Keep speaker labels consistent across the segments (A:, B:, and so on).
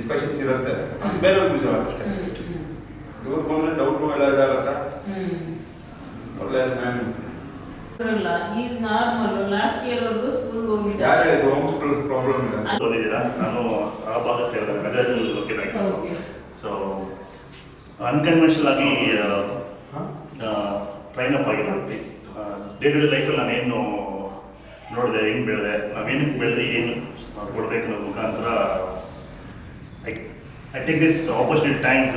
A: Discussions ಇರುತ್ತೆ, ಬೇರೆಯವ್ರಿಗೆ use ಆಗುತ್ತೆ. ಇವ್ರು ಬಂದರೆ ಡೌಟು ಎಲ್ಲ ಇದಾಗತ್ತಾ ಒಳ್ಳೆ ನಾನು
B: ಈಗ ನಾರ್ಮಲ್ ಲಾಸ್ಟ್ ಇಯರ್ ಅವ್ರಿಗೂ ಸ್ಕೂಲ್ ಹೋಗಿದ್ದೆ.
A: ಯಾರೇ ಇದು ಹೋಮ್ ಸ್ಕೂಲ್ ಪ್ರಾಬ್ಲಮ್ ಇದೆ
C: ಓದಿದ್ದೀರಾ? ನಾನು ಆ ಭಾಗ ಸೇರಿದ ಗದಗಲ್ಲಿ ಲೊಕೇಟ್ ಆಗಿ. ಸೊ ಅನ್ಕನ್ವೆನ್ಷನಲ್ ಆಗಿ ಟ್ರೈನ್ ಅಪ್ ಆಗಿರುತ್ತೆ. ಡೇ ಟು ಡೇ ಲೈಫಲ್ಲಿ ನಾನೇನು ನೋಡಿದೆ, ಹೆಂಗೆ ಬೆಳೆದೆ, ನಾವೇನಕ್ಕೆ ಬೆಳೆದು ಏನು ಕೊಡಬೇಕು ಅನ್ನೋ ಮುಖಾಂತರ I take this opportunity to thank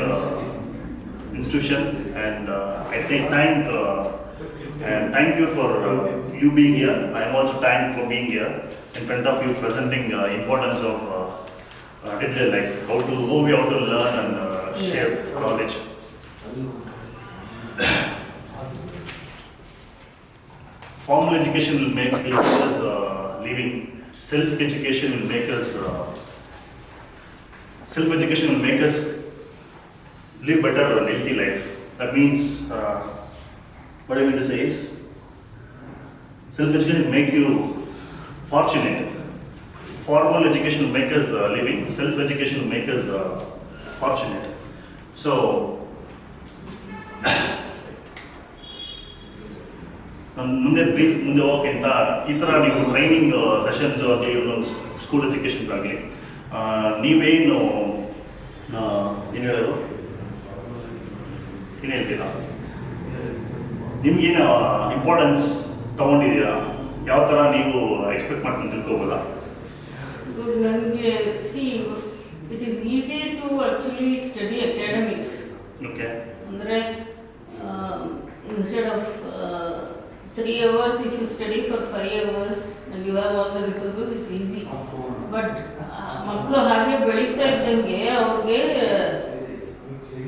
C: institution and I thank you for you being here. I am also thanked for being here in front of you, presenting importance of day-to-day life, how we have to learn and share knowledge. Formal education will make us living. Self-education will make us live better and healthy life. That means, what I mean to say is, self-education will make you fortunate. Formal education will make us living. Self-education will make us fortunate. So, ಮುಂದೆ ಹೋಗೋಕ್ಕಿಂತ ಈ ಥರ ನೀವು training sessions ಆಗಲಿ, school educations ಆಗಲಿ, ನೀವೇನು ಏನು ಹೇಳೋದು, ಏನು ಹೇಳ್ತೀರಾ, ನಿಮ್ಗೇನು ಇಂಪಾರ್ಟೆನ್ಸ್ ತೊಗೊಂಡಿದ್ದೀರಾ, ಯಾವ ಥರ ನೀವು ಎಕ್ಸ್ಪೆಕ್ಟ್ ಮಾಡ್ತೀನಿ ತಿಳ್ಕೊಬೋದಾ?
B: ನನಗೆ it is easy to actually study academics.
C: Okay.
B: ಅಂದರೆ instead of 3 hours, if you study for 5 hours and you have all the resources, it's easy. But ಮಕ್ಕಳು ಹಾಗೆ ಬೆಳೀತಾ ಇದ್ದಂಗೆ ಅವ್ರಿಗೆ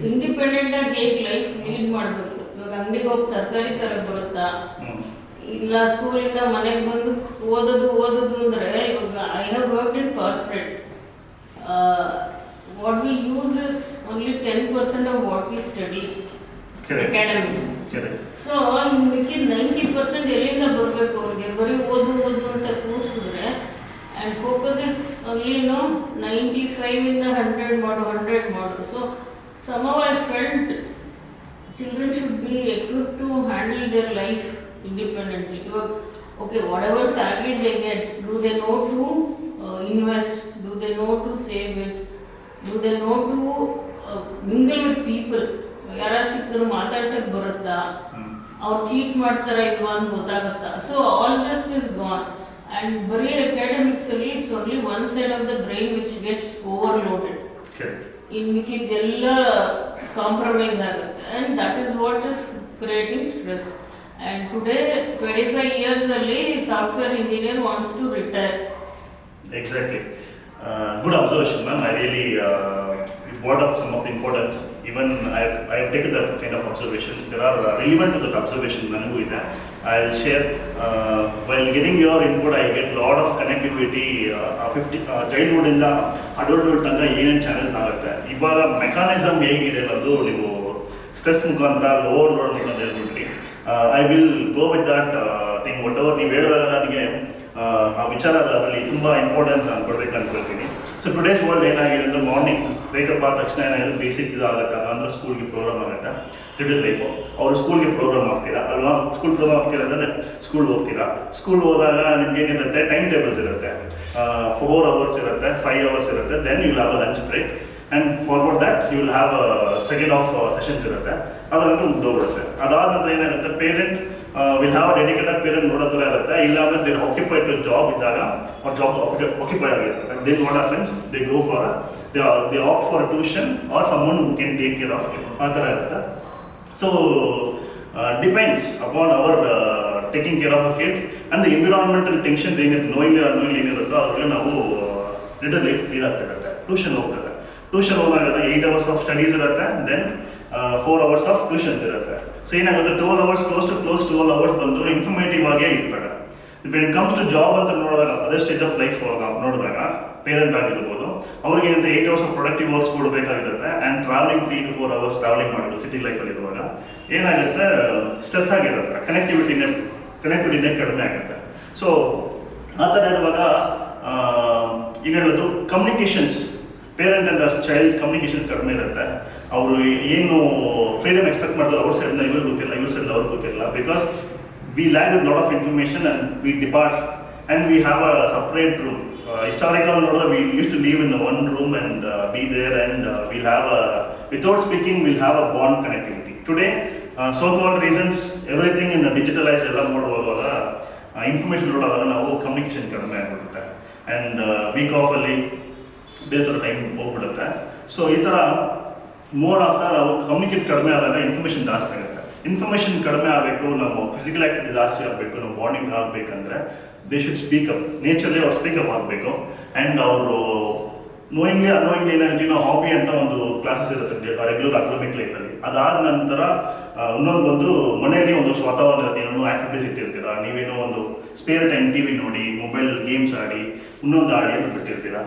B: ಇಂಡಿಪೆಂಡೆಂಟ್ ಆಗಿ ಹೇಗೆ ಲೈಫ್ ಲೀಡ್ ಮಾಡಬೇಕು. ಇವಾಗ ಅಂಗಡಿಗೆ ಹೋಗಿ ತರಕಾರಿ ತರಕ್ಕೆ ಬರುತ್ತಾ, ಇಲ್ಲ ಸ್ಕೂಲಿಂದ ಮನೆಗೆ ಬಂದು ಓದೋದು ಅಂದರೆ, ಇವಾಗ I have worked in corporate. What we use is only 10% of what we study academics. So ಮಿಕ್ಕಿದ 90% ಎಲ್ಲಿಂದ ಬರಬೇಕು ಅವ್ರಿಗೆ? ಬರೀ ಓದು ಅಂತ ಕೂರಿಸಿದ್ರೆ ಆ್ಯಂಡ್ ಫೋಕಸ್ ಇಸ್ ಓನ್ಲಿ 95 ಇಂದ 100 ಮಾಡು. So somehow I felt children should be equipped to handle their life independently. Okay, whatever salary they get, do they know to invest? Do they know to save it? Do they know to mingle with people? ಯಾರು ಸಿಕ್ಕರು ಮಾತಾಡ್ಸಕ್ಕೆ ಬರುತ್ತಾ, ಅವ್ರು cheat ಮಾಡ್ತಾರಾ ಇಲ್ವಾ ಅಂತ ಗೊತ್ತಾಗುತ್ತಾ? So all this is gone. And ಬರೀ ಅಕಾಡೆಮಿಕ್ಸಲ್ಲಿ it's only one side of the brain which gets overloaded. ಇನ್ನು ಮಿಕ್ಕಿದ್ದೆಲ್ಲ ಕಾಂಪ್ರಮೈಸ್ ಆಗುತ್ತೆ. And that is what is creating stress. And today 25 ಇಯರ್ಸಲ್ಲಿ software engineer wants to retire.
C: Exactly. Good observation, ma'am. I really brought up some of the importance. Even I have taken that kind of observation. There are relevant to that observation. Nanu ide. I'll share. While getting your input, I get lot of connectivity. 50 childhood ಇಂದ adulthood ತನಕ ಏನೇನು channels ಆಗುತ್ತೆ. ಇವಾಗ mechanism ಹೇಗಿದೆ ಅನ್ನೋದು ನೀವು stress ಮುಖಾಂತರ load ಮುಖಾಂತರ ಹೇಳ್ಬಿಟ್ರಿ. I will go with that thing. Whatever ನೀವು ಹೇಳಿದಾಗ ನನಗೆ ಆ ವಿಚಾರ ಅದರಲ್ಲಿ ತುಂಬ ಇಂಪಾರ್ಟೆನ್ಸ್ ನಾನು ಕೊಡ್ಬೇಕು ಅನ್ಕೊಳ್ತೀನಿ. ಸೊ ಟುಡೇಸ್ ವರ್ಲ್ಡ್ ಏನಾಗಿದೆ ಅಂದರೆ, ಮಾರ್ನಿಂಗ್ ವೇಕಪ್ ಆದ ತಕ್ಷಣ ಏನಾಗಿದೆ, ಬೇಸಿಕ್ ಇದಾಗುತ್ತೆ, ಅಂದರೆ ಸ್ಕೂಲ್ಗೆ ಪ್ರೋಗ್ರಾಮ್ ಆಗುತ್ತೆ. ಲಿಟಲ್ ಲೈಫು ಅವರು ಸ್ಕೂಲ್ಗೆ ಪ್ರೋಗ್ರಾಮ್ ಆಗ್ತೀರಾ ಅಲ್ವಾ? ಸ್ಕೂಲ್ ಪ್ರೋಗ್ರಾಮ್ ಆಗ್ತೀರಾ ಅಂದರೆ ಸ್ಕೂಲ್ ಹೋಗ್ತೀರಾ. ಸ್ಕೂಲ್ ಹೋದಾಗ ನಿಮ್ಗೆ ಏನಿರುತ್ತೆ, ಟೈಮ್ ಟೇಬಲ್ಸ್ ಇರುತ್ತೆ. 4 hours ಇರುತ್ತೆ, 5 hours ಇರುತ್ತೆ. Then you will have a lunch break and forward that you will have second of sessions ಇರುತ್ತೆ. ಅದಂತೂ ಮುಗ್ದೋಗ್ಬಿಡುತ್ತೆ. ಅದಾದ ನಂತರ ಏನಾಗುತ್ತೆ, parent will have dedicated parent ನೋಡೋ ಥರ ಇರುತ್ತೆ. ಇಲ್ಲಾಂದರೆ ದೇ ಆಕ್ಯುಪೈಡ್ ಟು ಜಾಬ್ ಇದ್ದಾಗ ಅವ್ರ ಜಾಬ್ ಆಕ್ಯುಪೈಡ್ ಆಗಿರುತ್ತೆ. Then what happens, they go for they opt for tuition or someone who can take care of you, ಆ ಥರ ಇರುತ್ತೆ. So depends upon our taking care of a kid and the environmental tensions ಏನಿರುತ್ತೆ, knowing ಏನಿರುತ್ತೋ ಅದ್ರಲ್ಲಿ ನಾವು little life lead ಆಗ್ತಾ ಇರುತ್ತೆ. Tuition ಹೋಗ್ತಾರೆ. ಟ್ಯೂಷನ್ ಹೋದಾಗ 8 hours ಆಫ್ ಸ್ಟಡೀಸ್ ಇರುತ್ತೆ. ದೆನ್ 4 hours ಆಫ್ ಟ್ಯೂಷನ್ಸ್ ಇರುತ್ತೆ. ಸೊ ಏನಾಗುತ್ತೆ, 12 hours ಕ್ಲೋಸ್ 12 hours ಬಂದು ಇನ್ಫಾರ್ಮೇಟಿವ್ ಆಗೇ ಇರ್ತಾರೆ. When it comes to job ಅಂತ ನೋಡಿದಾಗ, ಅದೇ ಸ್ಟೇಜ್ ಆಫ್ ಲೈಫ್ ನೋಡಿದಾಗ ಪೇರೆಂಟ್ ಆಗಿರ್ಬೋದು, ಅವ್ರಿಗೆ ಏನಂತ 8 hours ಆಫ್ ಪ್ರೊಡಕ್ಟಿವ್ ವರ್ಕ್ಸ್ ಕೊಡಬೇಕಾಗಿರುತ್ತೆ. And travelling 3 to 4 hours travelling ಮಾಡೋದು ಸಿಟಿ ಲೈಫಲ್ಲಿ ಇರುವಾಗ ಏನಾಗುತ್ತೆ, ಸ್ಟ್ರೆಸ್ ಆಗಿರುತ್ತೆ. ಕನೆಕ್ಟಿವಿಟಿನೇ ಕಡಿಮೆ ಆಗುತ್ತೆ. ಸೊ ಆ ಥರ ಇರುವಾಗ ಈಗ ಹೇಳೋದು communications parent and child communications ಕಡಿಮೆ ಇರುತ್ತೆ. ಅವರು ಏನು ಫ್ರೀಡಮ್ ಎಕ್ಸ್ಪೆಕ್ಟ್ ಮಾಡ್ತಾರೆ ಅವ್ರ ಸೈಡ್ನ ಇವ್ರಿಗೆ ಗೊತ್ತಿಲ್ಲ, ಇವ್ರ ಸೈಡ್ ಅವ್ರಿಗೆ ಗೊತ್ತಿಲ್ಲ. Because we lac with lot of information and we depart and we have a separate room. Historical ನೋಡಿದ್ರೆ we used to live in one room and be there and we'll have a, without speaking we'll have a bond connectivity. Today so-called reasons everything in digitalized ಎಲ್ಲ ಮಾಡುವಾಗ information ನೋಡೋದಾಗ ನಾವು communication ಕಡಿಮೆ ಆಗಿಬಿಡುತ್ತೆ and weak ಆಫಲ್ಲಿ ಬೇರೆ ಥರ time ಹೋಗ್ಬಿಡುತ್ತೆ. So ಈ ಥರ ಮೋಡ್ ಆಗ್ತಾ ನಾವು ಕಮ್ಯುನಿಕೇಟ್ ಕಡಿಮೆ ಆದಾಗ ಇನ್ಫಾರ್ಮೇಷನ್ ಜಾಸ್ತಿ ಆಗುತ್ತೆ. ಇನ್ಫಾರ್ಮೇಷನ್ ಕಡಿಮೆ ಆಗಬೇಕು, ನಾವು ಫಿಸಿಕಲ್ ಆಕ್ಟಿವಿಟಿ ಜಾಸ್ತಿ ಆಗಬೇಕು, ನಾವು ಬಾಂಡಿಂಗ್ ಆಗಬೇಕಂದ್ರೆ they should speak up. Naturally ಅವ್ರು ಸ್ಪೀಕ್ ಅಪ್ ಆಗಬೇಕು ಆ್ಯಂಡ್ ಅವರು ನೋಯಿಂಗ್ಲಿ ಅನ್ನೋಯಿಂಗ್ಲಿ ಏನಾಗುತ್ತೆ, ನಾವು ಹಾಬಿ ಅಂತ ಒಂದು ಕ್ಲಾಸಸ್ ಇರುತ್ತೆ ರೆಗ್ಯುಲರ್ ಅಕಾಡೆಮಿಕ್ ಲೈಫಲ್ಲಿ. ಅದಾದ ನಂತರ ಇನ್ನೊಂದು ಬಂದು ಮನೆಯಲ್ಲಿ ಒಂದಷ್ಟು ವಾತಾವರಣ ಇರುತ್ತೆ, ಇನ್ನೊಂದು ಆಕ್ಟಿವಿಟೀಸ್ ಇಟ್ಟಿರ್ತೀರಾ, ನೀವೇನೋ ಒಂದು ಸ್ಪೇರ್ ಟೈಮ್ ಟಿ ವಿ ನೋಡಿ, ಮೊಬೈಲ್ ಗೇಮ್ಸ್ ಆಡಿ, ಇನ್ನೊಂದು ಆಡಿ ಅಂತ ಬಿಟ್ಟಿರ್ತೀರಾ.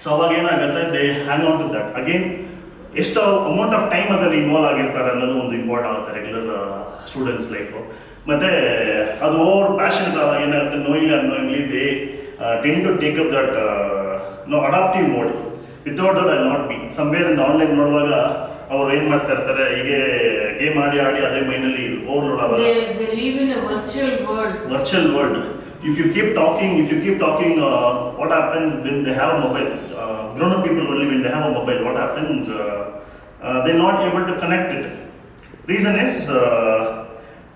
C: ಸೊ ಅವಾಗ ಏನಾಗುತ್ತೆ, they hang on to that again. ಎಷ್ಟು ಅಮೌಂಟ್ ಆಫ್ ಟೈಮ್ ಅದರಲ್ಲಿ ಇನ್ವಾಲ್ವ್ ಆಗಿರ್ತಾರೆ ಅನ್ನೋದು ಒಂದು ಇಂಪಾರ್ಟೆಂಟ್ ಆಗುತ್ತೆ ರೆಗ್ಯುಲರ್ ಸ್ಟೂಡೆಂಟ್ಸ್ ಲೈಫು. ಮತ್ತು ಅದು ಓವರ್ ಪ್ಯಾಷನ್ ಆದಾಗ ಏನಾಗುತ್ತೆ, knowingly unknowingly they tend to take up that adaptive mode. Without that I not be somewhere in online ನೋಡುವಾಗ ಅವ್ರು ಏನು ಮಾಡ್ತಾ ಇರ್ತಾರೆ, ಹೀಗೆ ಗೇಮ್ ಆಡಿ ಅದೇ ಮೈಂಡಲ್ಲಿ ಓವರ್ಲೋಡ್ ಆದಾಗ virtual world. If you keep talking, what happens when they have a mobile? Grown-up people only when they have a mobile, what happens? They're not able to connect it. Reason is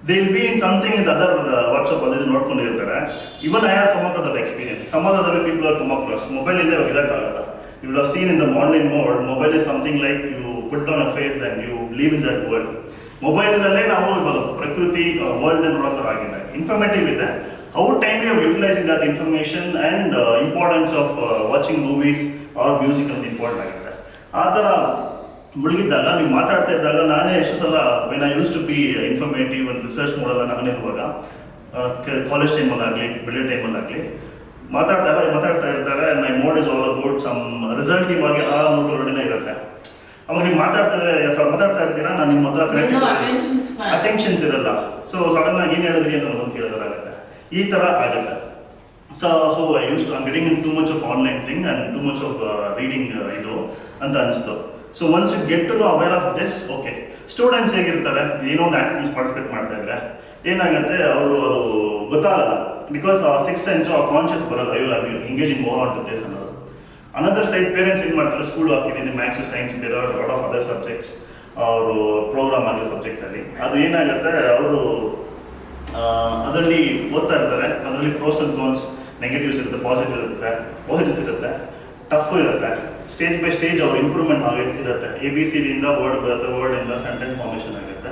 C: they'll be in something in the other WhatsApp other ನೋಡ್ಕೊಂಡಿರ್ತಾರೆ. Even I have come across that experience. Some other people have come across. Mobile ಇಂದ ಇರಕ್ಕಾಗಲ್ಲ. You will have seen in the online mode, mobile is something like you put on a face and you live in that world. ಮೊಬೈಲ್ನಲ್ಲೇ ನಾವು ಇವಾಗ ಪ್ರಕೃತಿ world ನೋಡೋ ಆಗಿದೆ, informative ಇದೆ. How timely of utilizing that information and importance of watching movies or music ಅಂತ important ಆಗುತ್ತೆ. ಆ ಥರ ಮುಳುಗಿದ್ದಾಗ ನೀವು ಮಾತಾಡ್ತಾ ಇದ್ದಾಗ ನಾನೇ ಎಷ್ಟು ಸಲ when I use to be informative and research ಮಾಡೋಲ್ಲ, ನಾನಿರುವಾಗ ಕಾಲೇಜ್ ಟೈಮಲ್ಲಾಗಲಿ ಬೆಳೆ ಟೈಮಲ್ಲಾಗಲಿ ಮಾತಾಡ್ತಾ ಇರ್ತಾರೆ. My mode is all about some resultive ಆಗಿ ಆ ಮೋಡ್ ಒಳಗಡೆ ಇರುತ್ತೆ. ಅವಾಗ ನೀವು ಮಾತಾಡ್ತಾ ಇರ್ತೀರಾ, ನಾನು ನಿಮ್ಮ ಹತ್ರ ಅಟೆನ್ಷನ್ಸ್ ಇರಲ್ಲ. ಸೊ ಸಡನ್ ಆಗಿ ಏನು ಹೇಳಿದ್ರಿ ಅಂತ ಒಂದು ಕೇಳೋದಾಗುತ್ತೆ. ಈ ಥರ ಆಗುತ್ತೆ. So I use to getting in too much of online thing and too much of reading ಇದು ಅಂತ ಅನಿಸ್ತು. So once you get to know aware of this, okay. Students ಹೇಗಿರ್ತಾರೆ, ಏನೋ ಒಂದು ಆ್ಯಕ್ಟಿವಿಟೀಸ್ ಪಾರ್ಟಿಸಿಪೇಟ್ ಮಾಡ್ತಾ ಇದ್ರೆ ಏನಾಗುತ್ತೆ, ಅವರು ಅದು ಗೊತ್ತಾಗಲ್ಲ. ಬಿಕಾಸ್ ಆ ಸಿಕ್ಸ್ ಸೆನ್ಸ್ ಆ ಕಾನ್ಷಿಯಸ್ ಬರೋಲ್ಲ, you are engaging more on to this ಅನ್ನೋದು. ಅನದರ್ ಸೈಡ್ ಪೇರೆಂಟ್ಸ್ ಏನು ಮಾಡ್ತಾರೆ, ಸ್ಕೂಲ್ ಹಾಕಿದ್ದೀನಿ ಮ್ಯಾಥ್ಸ್ ಸೈನ್ಸ್ ಬೇರೆ ಲಾಟ್ ಆಫ್ ಅದರ್ ಸಬ್ಜೆಕ್ಟ್ಸ್, ಅವರು ಪ್ರೋಗ್ರಾಮ್ ಆಗಿರೋ ಸಬ್ಜೆಕ್ಟ್ಸಲ್ಲಿ ಅದು ಏನಾಗುತ್ತೆ, ಅವರು ಅದರಲ್ಲಿ ಓದ್ತಾ ಇರ್ತಾರೆ. ಅದರಲ್ಲಿ ಪ್ರೋಸ್ ಅಂಡ್ ಕಾನ್ಸ್, ನೆಗೆಟಿವ್ಸ್ ಇರುತ್ತೆ, ಪಾಸಿಟಿವ್ಸ್ ಇರುತ್ತೆ, ಟಫ್ ಇರುತ್ತೆ. ಸ್ಟೇಜ್ ಬೈ ಸ್ಟೇಜ್ ಅವ್ರ ಇಂಪ್ರೂವ್ಮೆಂಟ್ ಆಗಿರುತ್ತೆ. ABCD ವರ್ಡ್ ಬರುತ್ತೆ, ವರ್ಡಿಂದ ಸೆಂಟೆನ್ಸ್ ಫಾರ್ಮೇಷನ್ ಆಗುತ್ತೆ.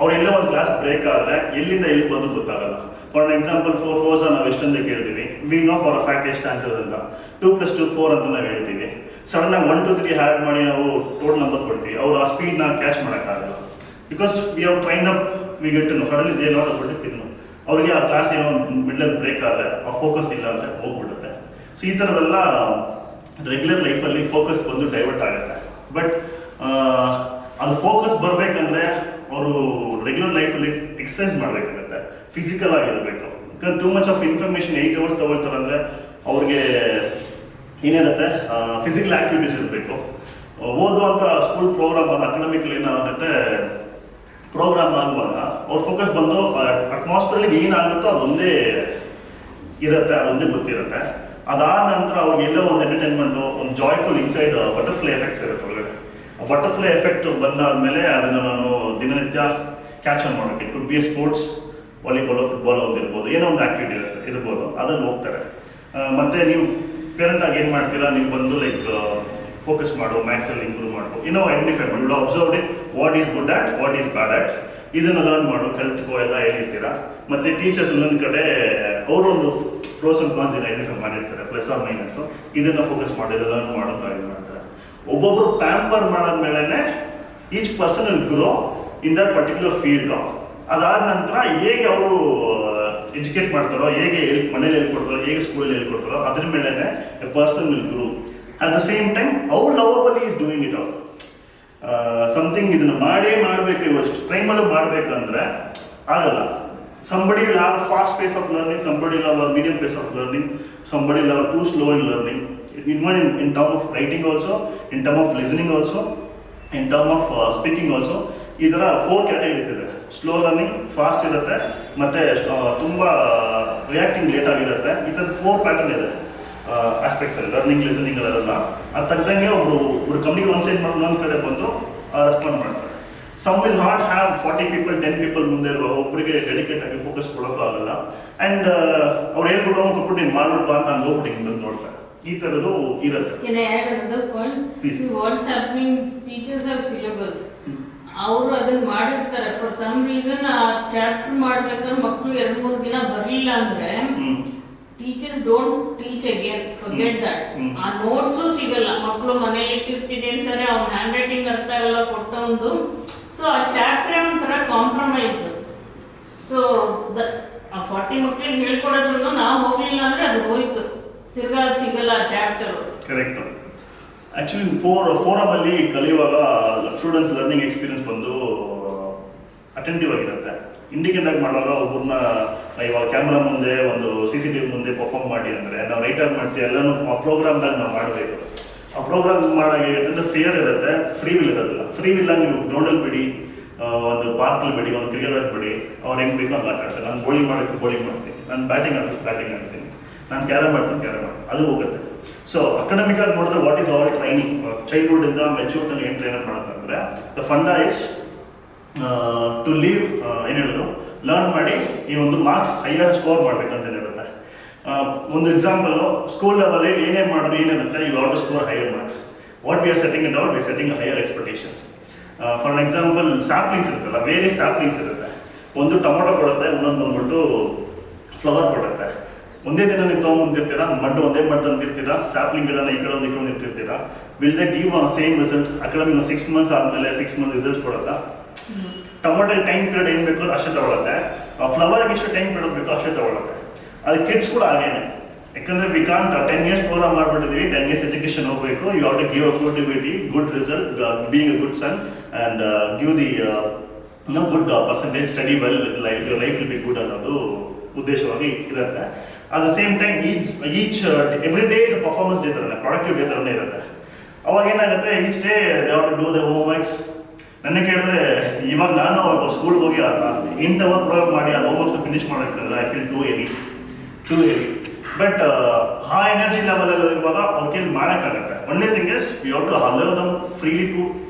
C: ಅವ್ರೆಲ್ಲ ಒಂದು ಕ್ಲಾಸ್ ಬ್ರೇಕ್ ಆದರೆ ಎಲ್ಲಿಂದ ಎಲ್ಲಿ ಬಂದು ಗೊತ್ತಾಗಲ್ಲ. ಫಾರ್ ಎಕ್ಸಾಂಪಲ್ 4 4s ನಾವು ಎಷ್ಟೊಂದು ಕೇಳ್ತೀವಿ, we know for a fact ಎಷ್ಟು ಆನ್ಸರ್ ಅಂತ. 2 + 2 4 ಅಂತ ನಾವು ಹೇಳ್ತೀವಿ. ಸಡನ್ ಆಗಿ 1 2 3 ಹ್ಯಾಡ್ ಮಾಡಿ ನಾವು ಟೋಟಲ್ ನಂಬರ್ ಕೊಡ್ತೀವಿ. ಅವ್ರು ಆ ಸ್ಪೀಡ್ನ ಕ್ಯಾಚ್ ಮಾಡೋಕ್ಕಾಗಲ್ಲ. Because we have train up, we get to know suddenly they not about it. ಅವ್ರಿಗೆ ಆ ಕ್ಲಾಸ್ ಏನೋ ಒಂದು ಮಿಡ್ಲಲ್ಲಿ ಬ್ರೇಕ್ ಆದರೆ ಆ ಫೋಕಸ್ ಇಲ್ಲ ಅಂದರೆ ಹೋಗ್ಬಿಡುತ್ತೆ. ಸೊ ಈ ಥರದೆಲ್ಲ ರೆಗ್ಯುಲರ್ ಲೈಫಲ್ಲಿ ಫೋಕಸ್ ಬಂದು ಡೈವರ್ಟ್ ಆಗುತ್ತೆ. ಬಟ್ ಅದು ಫೋಕಸ್ ಬರಬೇಕಂದ್ರೆ ಅವರು ರೆಗ್ಯುಲರ್ ಲೈಫಲ್ಲಿ ಎಕ್ಸಸೈಸ್ ಮಾಡಬೇಕಾಗುತ್ತೆ, ಫಿಸಿಕಲ್ ಆಗಿರಬೇಕು. ಯಾಕಂದ್ರೆ two much of information 8 hours ತಗೊಳ್ತಾರೆ ಅಂದರೆ ಅವ್ರಿಗೆ ಏನಿರುತ್ತೆ, ಫಿಸಿಕಲ್ ಆ್ಯಕ್ಟಿವಿಟೀಸ್ ಇರಬೇಕು. ಓದುವಂಥ ಸ್ಕೂಲ್ ಪ್ರೋಗ್ರಾಮ್ ಅದು ಅಕಾಡೆಮಿಕಲ್ಲಿ ಏನಾಗುತ್ತೆ, ಪ್ರೋಗ್ರಾಮ್ ಆಗುವಾಗ ಅವ್ರ ಫೋಕಸ್ ಬಂದು ಅಟ್ಮಾಸ್ಫಿಯರ್ಗೆ ಏನಾಗುತ್ತೋ ಅದೊಂದೇ ಇರುತ್ತೆ, ಅದೊಂದೇ ಗೊತ್ತಿರುತ್ತೆ. ಅದಾದ ನಂತರ ಅವ್ರಿಗೆ ಎಲ್ಲೋ ಒಂದು ಎಂಟರ್ಟೈನ್ಮೆಂಟು, ಒಂದು ಜಾಯ್ಫುಲ್ ಇನ್ಸೈಡ್ ಬಟರ್ಫ್ಲೈ ಎಫೆಕ್ಟ್ಸ್ ಇರುತ್ತೆ ಒಳಗಡೆ. ಆ ಬಟರ್ಫ್ಲೈ ಎಫೆಕ್ಟ್ ಬಂದಾದಮೇಲೆ ಅದನ್ನು ನಾನು ದಿನನಿತ್ಯ ಕ್ಯಾಚ್ ಆನ್ ಮಾಡೋಕ್ಕೆ, it could be a sports, volleyball, football ಒಂದಿರ್ಬೋದು, ಏನೋ ಒಂದು ಆ್ಯಕ್ಟಿವಿಟಿ ಇರ್ಬೋದು, ಅದನ್ನು ಹೋಗ್ತಾರೆ. ಮತ್ತು ನೀವು ಪೇರೆಂಟಾಗಿ ಏನು ಮಾಡ್ತೀರಾ, ನೀವು ಬಂದು ಲೈಕ್ ಫೋಕಸ್ ಮಾಡು, ಮ್ಯಾಥ್ಸಲ್ಲಿ ಇಂಪ್ರೂವ್ ಮಾಡು, ಏನೋ ಐಡೆಂಟಿಫೈ ಮಾಡಿ, you observe it, what is good at, what is bad at, ಇದನ್ನು ಲರ್ನ್ ಮಾಡು, ಕಲ್ತ್ಕೋ ಎಲ್ಲ ಹೇಳಿರ್ತೀರಾ. ಮತ್ತು ಟೀಚರ್ಸ್ ಒಂದೊಂದು ಕಡೆ ಅವರು ಒಂದು ಪ್ರೋಸ್ ಅಂಡ್ ಕಾನ್ಸ್ ಐಡೆಂಟಿಫೈ ಮಾಡಿರ್ತಾರೆ, ಪ್ಲಸ್ ಆರ್ ಮೈನಸ್ಸು, ಇದನ್ನು ಫೋಕಸ್ ಮಾಡಿ, ಇದು ಲರ್ನ್ ಮಾಡು ಅಂತ ಇದು ಮಾಡ್ತಾರೆ. ಒಬ್ಬೊಬ್ಬರು ಪ್ಯಾಂಪರ್ ಮಾಡಾದ್ಮೇಲೆ each person will grow in that particular field. ಅದಾದ ನಂತರ ಹೇಗೆ ಅವರು ಎಜುಕೇಟ್ ಮಾಡ್ತಾರೋ, ಹೇಗೆ ಮನೇಲಿ ಹೇಳ್ಕೊಡ್ತಾರೋ, ಹೇಗೆ ಸ್ಕೂಲಲ್ಲಿ ಹೇಳ್ಕೊಡ್ತಾರೋ, ಅದ್ರ ಮೇಲೆ a person will grow. At the same time how lovably is doing it out. Something ಇದನ್ನು ಮಾಡಬೇಕು, ಇವಷ್ಟು ಟೈಮಲ್ಲೂ ಮಾಡಬೇಕಂದ್ರೆ ಆಗಲ್ಲ. Somebody will have a fast pace of learning, somebody will have a medium pace of learning, somebody will have too slow in learning. in term of writing also, in term of listening also, in term of speaking also. ಈ ಥರ 4 categories ಇದೆ. Slow learning, fast ಇರುತ್ತೆ, ಮತ್ತು ತುಂಬ reacting late ಆಗಿರುತ್ತೆ. ಈ ಥರದ 4 pattern ಇದೆ ಆಸ್ಪೆಕ್ಟ್ಸ್ ಅಲ್ಲಿ, ಲರ್ನಿಂಗ್, ಲಿಸನಿಂಗ್ ಅದೆಲ್ಲ. ಅದು ತಗ್ದಂಗೆ ಒಬ್ರು ಕಂಪ್ನಿ ಒಂದು ಸೈಡ್ ಮಾಡಿ ಇನ್ನೊಂದು ಕಡೆ ಬಂದು ರೆಸ್ಪಾಂಡ್ ಮಾಡ್ತಾರೆ. Some will not have 40 people 10 people ಮುಂದೆ ಇರುವಾಗ ಒಬ್ಬರಿಗೆ ಡೆಡಿಕೇಟ್ ಆಗಿ ಫೋಕಸ್ ಕೊಡೋಕ್ಕೂ ಆಗಲ್ಲ. ಆ್ಯಂಡ್ ಅವ್ರು ಹೇಳ್ಬಿಟ್ಟು ಕೊಟ್ಬಿಟ್ಟು ನೀನು ಮಾಡ್ಬಿಟ್ಟು ಅಂತ ಹಂಗೆ ಹೋಗ್ಬಿಟ್ಟು ಹಿಂಗೆ ಬಂದು ನೋಡ್ತಾರೆ. ಈ ಥರದ್ದು ಇರುತ್ತೆ.
B: Can I add another point? See, what's happening, teachers have syllabus. ಅವರು ಅದನ್ನ ಮಾಡಿರ್ತಾರೆ. ಫಾರ್ ಸಮ್ ರೀಸನ್ ಆ ಚಾಪ್ಟರ್ ಮಾಡ್ಬೇಕಾದ್ರೆ ಮಕ್ಕಳು 2-3 ದಿನ ಬರಲಿಲ್ಲ ಅಂದ್ರೆ teachers don't teach again, forget that. ಆ ನೋಟ್ಸು ಸಿಗಲ್ಲ, ಮಕ್ಕಳು ಮನೇಲಿ ಇಟ್ಟಿರ್ತೀನಿ ಅಂತಾರೆ, ಅವ್ನ ಹ್ಯಾಂಡ್ ರೈಟಿಂಗ್ ಅರ್ಥ ಆಗಲ್ಲ ಕೊಟ್ಟೊಂದು. ಸೊ ಆ ಚಾಪ್ಟರ್ ಒಂಥರ ಕಾಂಪ್ರಮೈಸ್. ಸೊ ಆ 40 ಮಕ್ಕಳಿಗೆ ಹೇಳ್ಕೊಡೋದ್ರೂ ನಾವು ಹೋಗ್ಲಿಲ್ಲ ಅಂದ್ರೆ ಅದು ಹೋಯ್ತು, ತಿರ್ಗಾ ಸಿಗಲ್ಲ ಆ ಚಾಪ್ಟರ್.
C: ಕರೆಕ್ಟ್. ಆ್ಯಕ್ಚುಲಿ ಫೋರಮಲ್ಲಿ ಕಲಿಯುವಾಗ ಸ್ಟೂಡೆಂಟ್ಸ್ ಲರ್ನಿಂಗ್ ಎಕ್ಸ್ಪೀರಿಯನ್ಸ್ ಬಂದು ಅಟೆಂಟಿವ್ ಆಗಿರುತ್ತೆ. ಇಂಡಿಕೇಟ್ ಆಗಿ ಮಾಡುವಾಗ ಒಬ್ಬರನ್ನ ಇವಾಗ ಕ್ಯಾಮ್ರಾ ಮುಂದೆ ಒಂದು CCTV ಮುಂದೆ ಪರ್ಫಾರ್ಮ್ ಮಾಡಿ ಅಂದರೆ ನಾವು ರೈಟರ್ ಮಾಡ್ತೀವಿ, ಎಲ್ಲನೂ ಆ ಪ್ರೋಗ್ರಾಮ್ದಾಗ ನಾವು ಮಾಡಬೇಕು. ಆ ಪ್ರೋಗ್ರಾಮ್ ಮಾಡಾಗ ಏನಾಗುತ್ತೆ, ಫಿಯರ್ ಇರುತ್ತೆ, ಫ್ರೀ ವಿಲ್ ಇರೋದಿಲ್ಲ. ಫ್ರೀ ವಿಲ್ ಆಗಿ ನೀವು ಗ್ರೌಂಡಲ್ಲಿ ಬಿಡಿ, ಒಂದು ಪಾರ್ಕಲ್ಲಿ ಬಿಡಿ, ಒಂದು ಕ್ರಿಕೆಟ್ ಬಿಡಿ, ಅವ್ರು ಹೆಂಗೆ ಬೇಕೋ ಹಂಗೆ ಆಟ ಆಡ್ತಾರೆ. ನಾನು ಬೌಲಿಂಗ್ ಮಾಡೋಕ್ಕೆ ಬೌಲಿಂಗ್ ಮಾಡ್ತೀನಿ, ನಾನು ಬ್ಯಾಟಿಂಗ್ ಆಡೋಕ್ಕೆ ಬ್ಯಾಟಿಂಗ್ ಆಡ್ತೀನಿ, ನಾನು ಕ್ಯಾರಮ್ ಮಾಡ್ತೀನಿ ಕ್ಯಾರಮ್ ಮಾಡ್ತೀನಿ, ಅದು ಹೋಗುತ್ತೆ. ಸೊ ಅಕಾಡೆಮಿಕ್ ಆಗಿ ನೋಡಿದ್ರೆ what is all training, childhood ಇಂದ ಮೆಚೂರ್ ತನಕ ಏನು ಟ್ರೈನ್ ಮಾಡ್ತಾರೆ. ದ ಫಂಡಾ ಇಸ್ ಟು ಲೀವ್, ಏನು ಹೇಳೋದು, ಲರ್ನ್ ಮಾಡಿ ಈ ಒಂದು ಮಾರ್ಕ್ಸ್ ಹೈಯರ್ ಸ್ಕೋರ್ ಮಾಡಬೇಕಂತ ಇರುತ್ತೆ. ಒಂದು ಎಕ್ಸಾಂಪಲು, ಸ್ಕೂಲ್ ಲೆವೆಲ್ ಏನೇ ಮಾಡೋದು ಏನಿರುತ್ತೆ, you have to score higher marks. What we are setting it out, we setting higher expectations. For example saplings ಇರುತ್ತಲ್ಲ, ವೇರಿಯಸ್ ಸ್ಯಾಪ್ಲಿಂಗ್ಸ್ ಇರುತ್ತೆ. ಒಂದು ಟೊಮೊಟೊ ಕೊಡುತ್ತೆ, ಒಂದೊಂದು ಬಂದ್ಬಿಟ್ಟು ಫ್ಲವರ್ ಕೊಡುತ್ತೆ. ಒಂದೇ ದಿನ ನೀವು ತೊಗೊಂಡ್ಬಂದಿರ್ತೀರಾ, ಒಂದೇ ಮಡ್ ತಂದಿರ್ತೀರಾ, ಸ್ಯಾಪ್ಲಿಂಗ್ ಗಿಡನ ಈ ಕಡೆ ಒಂದು ಇಟ್ಟಿರ್ತೀರಾ. Will they give same result? Academic 6 months ಆದಮೇಲೆ 6 ಮಂತ್ ರಿಸಲ್ಟ್ಸ್ ಕೊಡುತ್ತಾ? ಟೊಮೊಟೊ ಟೈಮ್ ಪೀರಿಯಡ್ ಏನು ಬೇಕೋ ಅಷ್ಟೇ ತಗೊಳುತ್ತೆ, ಫ್ಲವರ್ಗೆ ಎಷ್ಟು ಟೈಮ್ ಪೀರಿಯಡ್ ಬೇಕೋ ಅಷ್ಟೇ ತಗೊಳುತ್ತೆ. ಅದು ಕಿಡ್ಸ್ ಕೂಡ ಹಾಗೇನೆ. ಯಾಕಂದರೆ ವಿ ಕಾಂಟ್ 10 years ಪ್ರೋಗ್ರಾಮ್ ಮಾಡಿಬಿಟ್ಟಿದ್ವಿ, 10 years ಎಜುಕೇಷನ್ ಹೋಗಬೇಕು, you have to give affordability, good result, being a good son and give the good percentage, study well, your life will be good ಅನ್ನೋದು ಉದ್ದೇಶವಾಗಿ ಇರುತ್ತೆ. At the same time each every day is a performance day ಥರನೇ, productive day ಥರನೇ ಇರುತ್ತೆ. ಅವಾಗ ಏನಾಗುತ್ತೆ, each day they have to do the home works. ನನ್ನ ಕೇಳಿದ್ರೆ ಇವಾಗ ನಾನು ಸ್ಕೂಲ್ಗೆ ಹೋಗಿ 8 hour ಪ್ರೋಗ್ರಾಮ್ ಮಾಡಿ ಆ ಹೋಮ್ ವರ್ಕ್ನ ಫಿನಿಶ್ ಮಾಡೋಕ್ಕಂದ್ರೆ I feel too heavy. But ಆ ಎನರ್ಜಿ ಲೆವೆಲಲ್ಲಿ ಇರುವಾಗ ಅವ್ರ ಕೈಲಿ ಮಾಡೋಕ್ಕಾಗತ್ತೆ. Only thing is you have to allow them freely to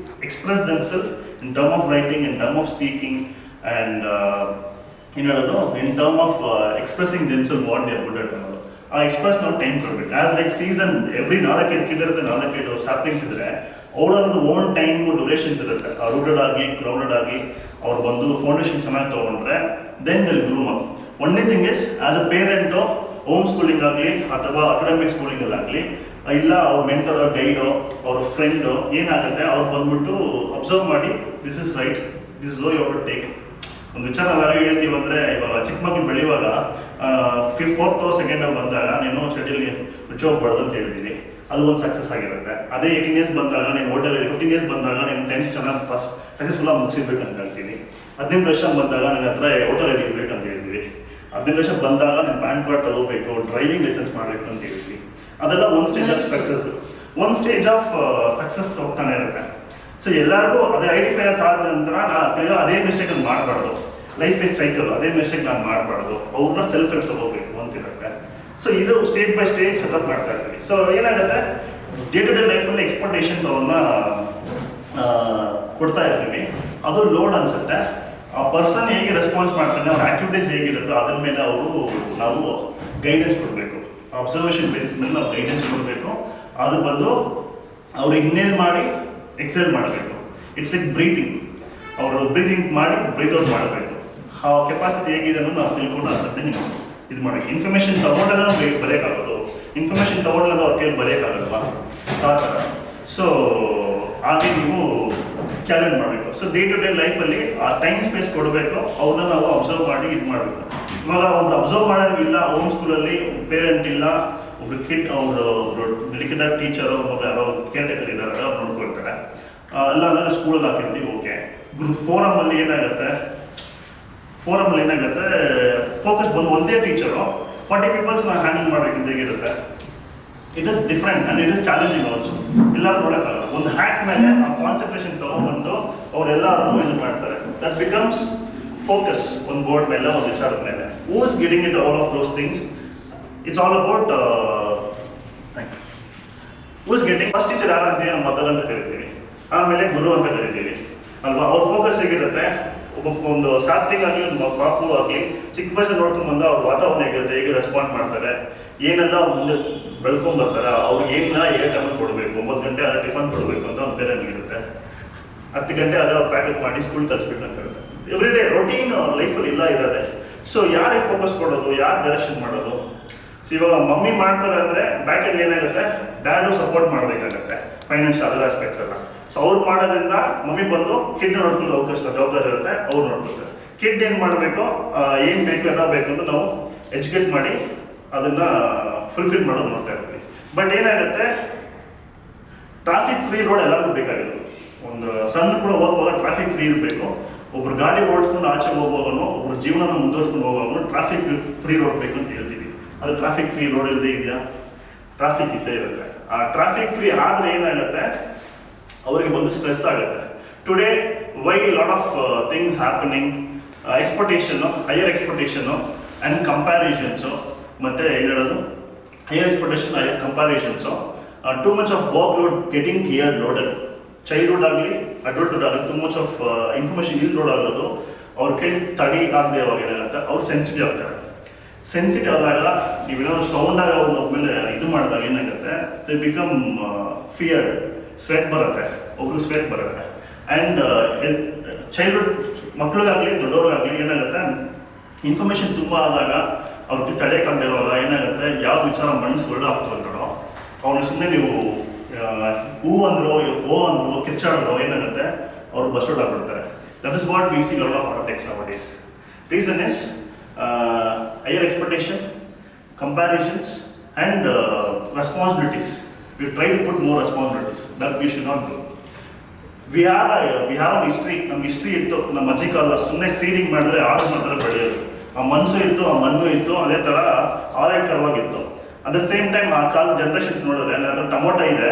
C: express themself in term of writing, in term of speaking and ಏನು ಹೇಳೋದು, in term of expressing themself what they are good at ಅನ್ನೋದು. ಆ express ನಾವು time ಕೊಡಬೇಕು. As like season every 4-5 ಕಿಡಿರುತ್ತೆ, 4-5 saplings ಇದ್ರೆ ಅವ್ರದ್ದು own time durations ಇರುತ್ತೆ. ರೂಟೆಡ್ ಆಗಿ ಗ್ರೌಂಡೆಡ್ ಆಗಿ ಅವ್ರು ಬಂದು ಫೌಂಡೇಶನ್ ಚೆನ್ನಾಗಿ ತೊಗೊಂಡ್ರೆ then will groom up. Only thing is as a parent home schooling ಆಗಲಿ ಅಥವಾ ಅಕಾಡೆಮಿಕ್ ಸ್ಕೂಲಿಂಗಲ್ಲಾಗಲಿ ಇಲ್ಲ, ಅವ್ರ ಮೆಂಟರೋ ಗೈಡೋ ಅವ್ರ ಫ್ರೆಂಡು ಏನಾಗುತ್ತೆ, ಅವ್ರು ಬಂದ್ಬಿಟ್ಟು ಅಬ್ಸರ್ವ್ ಮಾಡಿ this is right, this is low you have to take. ಒಂದು ವಿಚಾರ ನಾವು ಯಾರು ಹೇಳ್ತೀವಿ ಅಂದರೆ, ಇವಾಗ ಚಿಕ್ಕ ಮಕ್ಕಳು ಬೆಳೆಯುವಾಗ 4th or 2nd ಬಂದಾಗ ನೀನು ಶೆಡ್ಯೂಲ್ ರುಚಿ ಹೋಗ್ಬಾರ್ದು ಅಂತ ಹೇಳ್ತೀವಿ, ಅದು ಒಂದು ಸಕ್ಸಸ್ ಆಗಿರುತ್ತೆ. ಅದೇ 18 years ಬಂದಾಗ ನೀನು ಹೋಟೆಲ್ 15 years ಬಂದಾಗ ನೀನು 10th ಚೆನ್ನಾಗಿ ಫಸ್ಟ್ ಸಕ್ಸಸ್ಫುಲ್ಲಾಗಿ ಮುಗಿಸಿರ್ಬೇಕಂತ ಹೇಳ್ತೀವಿ. 15 ವರ್ಷ ಬಂದಾಗ ನಿನ್ನ ಹತ್ರ ಹೋಟೆಲ್ ಇರಬೇಕಂತ ಹೇಳ್ತೀವಿ. 15 ವರ್ಷ ಬಂದಾಗ ನೀನು ಪ್ಯಾನ್ ಕಾರ್ಡ್ ತಗೋಬೇಕು, ಡ್ರೈವಿಂಗ್ ಲೈಸೆನ್ಸ್ ಮಾಡಬೇಕು ಅಂತ ಹೇಳ್ತೀವಿ. ಅದೆಲ್ಲ ಒಂದು ಸ್ಟೇಜ್ ಆಫ್ ಸಕ್ಸಸ್, ಒಂದು ಸ್ಟೇಜ್ ಆಫ್ ಸಕ್ಸಸ್ ಹೋಗ್ತಾನೆ ಇರುತ್ತೆ. ಸೊ ಎಲ್ಲರಿಗೂ ಅದೇ ಐಡೆಂಟಿಫೈಸ್ ಆದ ನಂತರ ನಾನು ಅದೇ ಮಿಸ್ಟೇಕಲ್ಲಿ ಮಾಡಬಾರ್ದು. ಲೈಫ್ ಇಸ್ ಸೈಕಲ್, ಅದೇ ಮಿಸ್ಟೇಕ್ ನಾನು ಮಾಡಬಾರ್ದು, ಅವ್ರನ್ನ ಸೆಲ್ಫ್ ಹೆಲ್ಪ್ ತಗೋಬೇಕು ಅಂತಿರುತ್ತೆ. ಸೊ ಇದು ಸ್ಟೇಜ್ ಬೈ ಸ್ಟೇಜ್ ಸೆಟಪ್ ಮಾಡ್ತಾ ಇರ್ತೀವಿ. ಸೊ ಏನಾಗುತ್ತೆ, ಡೇ ಟು ಡೇ ಲೈಫಲ್ಲಿ ಎಕ್ಸ್ಪೆಕ್ಟೇಷನ್ಸ್ ಅವ್ರನ್ನ ಕೊಡ್ತಾ ಇರ್ತೀವಿ. ಅದು ಲೋಡ್ ಅನಿಸುತ್ತೆ. ಆ ಪರ್ಸನ್ ಹೇಗೆ ರೆಸ್ಪಾನ್ಸ್ ಮಾಡ್ತಾನೆ, ಅವ್ರ ಆ್ಯಕ್ಟಿವಿಟೀಸ್ ಹೇಗಿರುತ್ತೋ ಅದ್ರ ಮೇಲೆ ನಾವು ಗೈಡೆನ್ಸ್ ಕೊಡಬೇಕು. ಅಬ್ಸರ್ವೇಷನ್ ಬೇಸಿಸ್ ಮೇಲೆ ನಾವು ಗೈಡೆನ್ಸ್ ಕೊಡಬೇಕು. ಅದು ಬಂದು ಅವ್ರು ಇನ್ನೇನು ಮಾಡಿ ಎಕ್ಸೆಲ್ ಮಾಡಬೇಕು. It's like breathing. ಅವರು ಬ್ರೀತಿಂಗ್ ಮಾಡಿ ಬ್ರೀತ್ಔಟ್ ಮಾಡಬೇಕು. ಆ ಕೆಪಾಸಿಟಿ ಹೇಗಿದೆ ಅನ್ನೋದು ನಾವು ತಿಳ್ಕೊಂಡು ಅದಕ್ಕೆ ನೀವು ಇದು ಮಾಡಬೇಕು. ಇನ್ಫಾರ್ಮೇಷನ್ ತೊಗೊಂಡಾಗ ನಾವು ಬರೆಯೋಕ್ಕಾಗೋದು, ಇನ್ಫಾರ್ಮೇಷನ್ ತೊಗೊಂಡಾಗ ಅವ್ರ ಕೈಲಿ ಬರೆಯೋಕ್ಕಾಗಲ್ವಾ ಆ ಥರ. ಸೊ ಹಾಗೆ ನೀವು ಕ್ಯಾಲೆಂಡ್ ಮಾಡಬೇಕು. ಸೊ ಡೇ ಟು ಡೇ ಲೈಫಲ್ಲಿ ಆ ಟೈಮ್ ಸ್ಪೇಸ್ ಕೊಡಬೇಕು. ಅವ್ರನ್ನ ನಾವು ಅಬ್ಸರ್ವ್ ಮಾಡಿ ಇದು ಮಾಡಬೇಕು. ಇವಾಗ ಒಂದು ಅಬ್ಸರ್ವ್ ಮಾಡೋರು ಇಲ್ಲ, ಹೋಮ್ ಸ್ಕೂಲಲ್ಲಿ ಪೇರೆಂಟ್ ಇಲ್ಲ, ಒಬ್ರು ಕಿಡ್ ಅವರು ಡೆಡಿಕೇಟೆಡ್ ಟೀಚರು ಮತ್ತು ಯಾರೋ ಕೇರ್ ಟೇಕರ್ ಇದ್ದಾರೆ, ಅವ್ರು ನೋಡ್ಕೊಳ್ತಾರೆ. ಎಲ್ಲ ಅಂದರೆ ಸ್ಕೂಲಲ್ಲಿ ಹಾಕಿರ್ತೀವಿ, ಓಕೆ. ಫೋರಮಲ್ಲಿ ಏನಾಗುತ್ತೆ, ಫೋಕಸ್ ಬಂದು ಒಂದೇ ಟೀಚರು 40 ಪೀಪಲ್ಸ್ ನಾವು ಹ್ಯಾಂಡಲ್ ಮಾಡಬೇಕಂತ ಹೇಗಿರುತ್ತೆ. It is different and it is challenging also. ಎಲ್ಲರೂ ನೋಡೋಕ್ಕಾಗಲ್ಲ. ಒಂದು ಹ್ಯಾಕ್ ಮೇಲೆ ಆ ಕಾನ್ಸಂಟ್ರೇಷನ್ ತಗೊಂಡ್ಬಂದು ಅವರೆಲ್ಲರೂ ಇದು ಮಾಡ್ತಾರೆ. ದಟ್ ಬಿಕಮ್ಸ್ ಫೋಕಸ್ ಒಂದು ಬೋರ್ಡ್ ಮೇಲೆ, ಒಂದು ವಿಚಾರದ ಮೇಲೆ. Who is getting it all of those things? It's all about who is getting. First teacher ಯಾರು ಅಂತೀವಿ? ನಮ್ಮ ಮದರ್ ಅಂತ ಕರಿತೀವಿ, ಆಮೇಲೆ ಗುರು ಅಂತ ಕರಿತೀವಿ ಅಲ್ವಾ? ಅವ್ರ ಫೋಕಸ್ ಹೇಗಿರುತ್ತೆ? ಒಂದು ಸ್ಟಾರ್ಟಿಂಗ್ ಆಗಲಿ, ಒಂದು ಪಾಪು ಆಗಲಿ ಚಿಕ್ಕ ವಯಸ್ಸಲ್ಲಿ ನೋಡ್ಕೊಂಡು ಬಂದು ಅವ್ರ ವಾತಾವರಣ ಹೇಗಿರುತ್ತೆ, ಹೇಗೆ ರೆಸ್ಪಾಂಡ್ ಮಾಡ್ತಾರೆ, ಏನೆಲ್ಲ ಮುಂದೆ ಬೆಳ್ಕೊಂಡ್ ಬರ್ತಾರೆ, ಅವ್ರಿಗೆ ಏನೆಲ್ಲ ಹೇಗೆ ಟೈಮಲ್ಲಿ ಕೊಡಬೇಕು, 9 ಗಂಟೆ ಅಲ್ಲ ಟಿಫನ್ ಕೊಡಬೇಕು ಅಂತ ಒಂದು ಬೇರೆ ಇರುತ್ತೆ. 10 ಗಂಟೆ ಅಲ್ಲ ಅವ್ರು ಪ್ಯಾಕಪ್ ಮಾಡಿ ಸ್ಕೂಲ್ ಕಳಿಸ್ಬೇಕು ಅಂತ ಇರುತ್ತೆ. ಎವ್ರಿ ಡೇ ರೊಟೀನ್ ಲೈಫಲ್ಲಿ ಇಲ್ಲ ಇರೋದೆ. ಸೊ ಯಾರಿಗೆ ಫೋಕಸ್ ಕೊಡೋದು, ಯಾರು ಡೈರೆಕ್ಷನ್ ಮಾಡೋದು? ಸೊ ಇವಾಗ ಮಮ್ಮಿ ಮಾಡ್ತಾರೆ ಅಂದರೆ ಬ್ಯಾಕ್ ಎಂಡ್ ಏನಾಗುತ್ತೆ, ಡ್ಯಾಡು ಸಪೋರ್ಟ್ ಮಾಡಬೇಕಾಗತ್ತೆ, ಫೈನಾನ್ಷಿಯಲ್ ಅದರ್ ಆಸ್ಪೆಕ್ಟ್ಸ್ ಎಲ್ಲ. ಸೊ ಅವ್ರು ಮಾಡೋದ್ರಿಂದ ಮಮ್ಮಿ ಬಂದು ಕಿಡ್ ನೋಡ್ಕೊಳ್ಳೋ ಅವಕಾಶ ಜವಾಬ್ದಾರಿ ಇರುತ್ತೆ, ಅವ್ರು ನೋಡ್ಕೊಳ್ತಾರೆ. ಕಿಡ್ ಏನು ಮಾಡಬೇಕು, ಏನು ಬೇಕು ಎಲ್ಲ ಬೇಕು ಅಂತ ನಾವು ಎಜುಕೇಟ್ ಮಾಡಿ ಅದನ್ನು ಫುಲ್ಫಿಲ್ ಮಾಡೋದು ನೋಡ್ತಾ ಇರ್ತೀವಿ. ಬಟ್ ಏನಾಗುತ್ತೆ, ಟ್ರಾಫಿಕ್ ಫ್ರೀ ರೋಡ್ ಎಲ್ಲರಿಗೂ ಬೇಕಾಗಿರೋದು. ಒಂದು ಸಣ್ಣ ಕೂಡ ಹೋಗುವಾಗ ಟ್ರಾಫಿಕ್ ಫ್ರೀ ಇರಬೇಕು. ಒಬ್ರು ಗಾಡಿ ಓಡಿಸ್ಕೊಂಡು ಆಚೆ ಹೋಗುವಾಗನು, ಒಬ್ರು ಜೀವನ ಮುಂದುವರ್ಸ್ಕೊಂಡು ಹೋಗುವಾಗನು ಟ್ರಾಫಿಕ್ ಫ್ರೀ ರೋಡ್ ಬೇಕು ಅಂತ ಹೇಳ್ತೀವಿ. ಅದು ಟ್ರಾಫಿಕ್ ಫ್ರೀ ರೋಡ್ ಇಲ್ಲದೆ ಇದೆಯಾ? ಟ್ರಾಫಿಕ್ ಇದ್ದೇ ಇರುತ್ತೆ. ಆ ಟ್ರಾಫಿಕ್ ಫ್ರೀ ಆದರೆ ಏನಾಗುತ್ತೆ, ಅವರಿಗೆ ಒಂದು ಸ್ಟ್ರೆಸ್ ಆಗುತ್ತೆ. Today why lot of things happening, expectation, higher expectation and comparisons, ಮತ್ತು ಏನು ಹೇಳೋದು, higher expectation, higher comparisons, too much of work load getting here loaded. Childhood ಆಗಲಿ ಅಡಲ್ಟ್ಹುಡ್ ಆಗಲಿ ಟೂ ಮಚ್ ಆಫ್ ಇನ್ಫಾರ್ಮೇಷನ್ ಇಲ್ಲಿ ಲೋಡ್ ಆಗೋದು ಅವ್ರ ಕೈ ತಡಿ ಆಗದೆ ಅವಾಗ ಏನಾಗುತ್ತೆ, ಅವ್ರು ಸೆನ್ಸಿಟಿವ್ ಆಗ್ತಾರೆ. ಸೆನ್ಸಿಟಿವ್ ಆದಾಗ ನೀವೇನಾದ್ರು ಸೌಂಡಾಗ ಅವ್ರು ಮೇಲೆ ಇದು ಮಾಡಿದಾಗ ಏನಾಗುತ್ತೆ, ದೇ ಬಿಕಮ್ ಫಿಯರ್ಡ್. ಸ್ವೆಟ್ ಬರುತ್ತೆ, ಒಬ್ರು ಸ್ವೆಟ್ ಬರುತ್ತೆ. ಆ್ಯಂಡ್ ಚೈಲ್ಡ್ಹುಡ್ ಮಕ್ಳಿಗಾಗಲಿ ದೊಡ್ಡವ್ರಿಗಾಗಲಿ ಏನಾಗುತ್ತೆ, ಇನ್ಫಾರ್ಮೇಷನ್ ತುಂಬ ಆದಾಗ ಅವ್ರಿಗೆ ತಡೆಯೋಕ್ಕಾಗದೇ ಇರುವಾಗ ಏನಾಗುತ್ತೆ, ಯಾವ ವಿಚಾರ ಮನಸ್ಸುಗಳು ಆಗ್ತಂತಾರೋ ಅವ್ರನ್ನ ಸುಮ್ಮನೆ ನೀವು ಹೂ ಅಂದ್ರು, ಓ ಅಂದ್ರು, ಕಿಚ್ಚಾಡಿದ್ರು ಏನಾಗುತ್ತೆ, ಅವ್ರು ಬಸ್ಟೌಟ್ ಆಗ್ಬಿಡ್ತಾರೆ. That is what we C lot of politics ನೌಡೇಸ್. Reason is higher expectation, comparisons and responsibilities. We try to put more responsibilities that we should not do. We have a history. ನಮ್ಮ ಹಿಸ್ಟ್ರಿ ಇತ್ತು, ನಮ್ಮ ಅಜ್ಜಿ ಕಾಲ ಸುಮ್ಮನೆ seeding ಮಾಡಿದ್ರೆ ಆರು ಮಾತ್ರ ಬೆಳೆಯೋದು. ಆ ಮನಸ್ಸು ಇತ್ತು, ಆ ಮಣ್ಣು ಇತ್ತು, ಅದೇ ಥರ ಆರೋಗ್ಯಕರವಾಗಿತ್ತು. ಅಟ್ ದ ಸೇಮ್ ಟೈಮ್ ಆ ಕಾಲದ ಜನ್ರೇಷನ್ಸ್ ನೋಡಿದ್ರೆ, ನನ್ನ ಹತ್ರ ಟೊಮೊಟೊ ಇದೆ,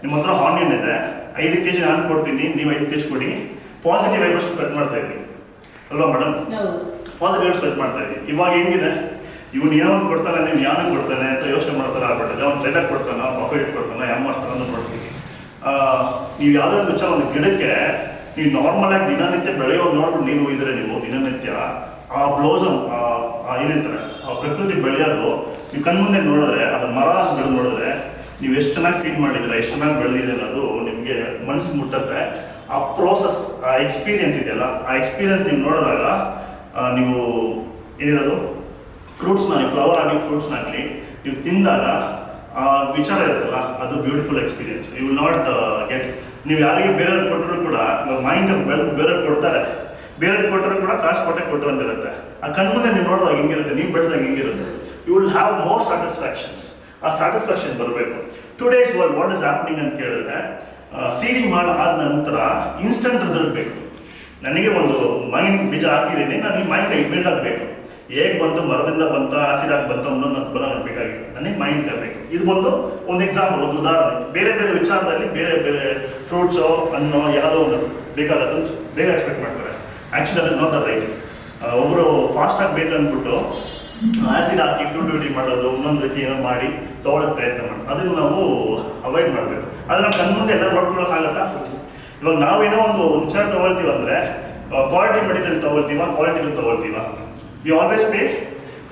C: ನಿಮ್ಮ ಹತ್ರ ಆನಿಯನ್ ಇದೆ, 5 kg ನಾನು ಕೊಡ್ತೀನಿ, ನೀವು 5 kg ಕೊಡಿ, ಪಾಸಿಟಿವ್ ವೈಬ್ಸ್ ಸ್ಪ್ರೆಡ್ ಮಾಡ್ತಾ ಇದ್ವಿ ಅಲ್ವಾ ಮೇಡಮ್? ಪಾಸಿಟಿವ್ ಸ್ಪ್ರೆಡ್ ಮಾಡ್ತಾ ಇದ್ವಿ. ಇವಾಗ ಹೆಂಗಿದೆ, ಇವನು ಏನೋ ಒಂದು ಕೊಡ್ತಾನೆ, ನೀವು ಯಾನು ಕೊಡ್ತಾನೆ ಅಂತ ಯೋಚನೆ ಮಾಡ್ತಾರೆ ಆಗ್ಬಿಟ್ಟಿದೆ. ಅವ್ನು ಟ್ರೇಡರ್ ಕೊಡ್ತಾನೆ, ಪ್ರಾಫಿಟ್ ಕೊಡ್ತಾನೆ, ಯಾವ ಮಾಡ್ತಾನೆ ಅಂತ ನೋಡ್ತೀವಿ. ನೀವು ಯಾವುದೇ ವಿಚಾರ ಒಂದು ಗಿಡಕ್ಕೆ ನೀವು ನಾರ್ಮಲ್ ಆಗಿ ದಿನನಿತ್ಯ ಬೆಳೆಯೋದು ನೋಡ್ಬಿಟ್ಟು ನೀವು ಇದ್ರೆ, ನೀವು ದಿನನಿತ್ಯ ಆ ಬ್ಲೌಸಮ್ ಏನಿರ್ತಾರೆ ಆ ಪ್ರಕೃತಿ ಬೆಳೆಯೋದು ನೀವು ಕಣ್ಮುಂದೆ ನೋಡಿದ್ರೆ, ಅದು ಮರ ಬೆಳೆದು ನೋಡಿದ್ರೆ ನೀವು ಎಷ್ಟು ಚೆನ್ನಾಗಿ ಸೀಡ್ ಮಾಡಿದ್ರೆ, ಎಷ್ಟು ಚೆನ್ನಾಗಿ ಬೆಳೆದಿದೆ ಅನ್ನೋದು ನಿಮಗೆ ಮನಸ್ಸು ಮುಟ್ಟತ್ತೆ. ಆ ಪ್ರೋಸೆಸ್, ಆ ಎಕ್ಸ್ಪೀರಿಯನ್ಸ್ ಇದೆಯಲ್ಲ, ಆ ಎಕ್ಸ್ಪೀರಿಯನ್ಸ್ ನೀವು ನೋಡಿದಾಗ ನೀವು ಏನಿರೋದು ಫ್ರೂಟ್ಸ್ನ, ಫ್ಲವರ್ ಆಗಲಿ ಫ್ರೂಟ್ಸ್ನಾಗಲಿ ನೀವು ತಿಂದಾಗ ಆ ವಿಚಾರ ಇರುತ್ತಲ್ಲ, ಅದು beautiful experience. You will not get. ನೀವು ಯಾರಿಗೆ ಬೇರೆಯವ್ರಿಗೆ ಕೊಟ್ಟರು ಕೂಡ ಮೈಂಡ್ ಬೆಳೆದು ಬೇರೆಯವ್ರಿಗೆ ಕೊಡ್ತಾರೆ, ಬೇರೆಯವ್ರಿಗೆ ಕೊಟ್ಟರು ಕೂಡ ಕಾಸು ಕೊಟ್ಟರು ಅಂತ ಇರುತ್ತೆ. ಆ ಕಣ್ಮುಂದೆ ನೀವು ನೋಡಿದಾಗ ಹಿಂಗಿರುತ್ತೆ, ನೀವು ಬೆಳೆಸಿದಾಗ ಹಿಂಗಿರುತ್ತೆ. You will have more satisfactions. ಆ ಸ್ಯಾಟಿಸ್ಫ್ಯಾಕ್ಷನ್ ಬರಬೇಕು. Today's world what is happening ಅಂತ ಕೇಳಿದ್ರೆ, ಸೀಡಿಂಗ್ ಮಾಡಾದ ನಂತರ ಇನ್ಸ್ಟಂಟ್ ರಿಸಲ್ಟ್ ಬೇಕು. ನನಗೆ ಒಂದು ಮೈಂಡ್ ಬೀಜ ಹಾಕಿದ್ದೀನಿ, ನನಗೆ ಮೈಂಡ್ ಇಮ್ಮಿಡಿಯೇಟ್ ಆಗಬೇಕು. ಹೇಗೆ ಬಂತು, ಮರದಿಂದ ಬಂತ, ಆಸಿಡ್ ಆಗಿ ಬಂತು ಒಂದೊಂದು ಬಲ ಬೇಕಾಗಿತ್ತು, ನನಗೆ ಮೈಂಡ್ ಇರಬೇಕು. ಇದು ಒಂದು ಎಕ್ಸಾಂಪಲ್, ಒಂದು ಉದಾಹರಣೆ. ಬೇರೆ ಬೇರೆ ವಿಚಾರದಲ್ಲಿ ಬೇರೆ ಬೇರೆ ಫ್ರೂಟ್ಸೋ ಹಣ್ಣೋ ಯಾವುದೋ ಒಂದು ಬೇಕಾಗತ್ತೆ ಬೇಗ ಎಕ್ಸ್ಪೆಕ್ಟ್ ಮಾಡ್ತಾರೆ. Actually that is not the right. ಒಬ್ಬರು ಫಾಸ್ಟಾಗಿ ಬೇಕು ಅಂದ್ಬಿಟ್ಟು ಆಸಿಡ್ ಹಾಕಿ ಫ್ಲೂಯಿಡಿಟಿ ಮಾಡೋದು, ಒಂದೊಂದು ರೀತಿ ಏನೋ ಮಾಡಿ ತೊಗೊಳಕ್ಕೆ ಪ್ರಯತ್ನ ಮಾಡ್ತಾರೆ. ಅದನ್ನು ನಾವು ಅವಾಯ್ಡ್ ಮಾಡಬೇಕು. ಆದರೆ ನಾವು ಕಣ್ಮುಂದೆ ಎಲ್ಲ ನೋಡ್ಕೊಳ್ಳೋಕ್ಕಾಗತ್ತಾ? ಇವಾಗ ನಾವೇನೋ ಒಂದು ವಿಚಾರ ತೊಗೊಳ್ತೀವಿ ಅಂದರೆ, ಕ್ವಾಲಿಟಿ ಮೆಟೀರಿಯಲ್ ತೊಗೊಳ್ತೀವ, ಕ್ವಾಲಿಟಿಗಳು ತೊಗೊಳ್ತೀವ. We always pay.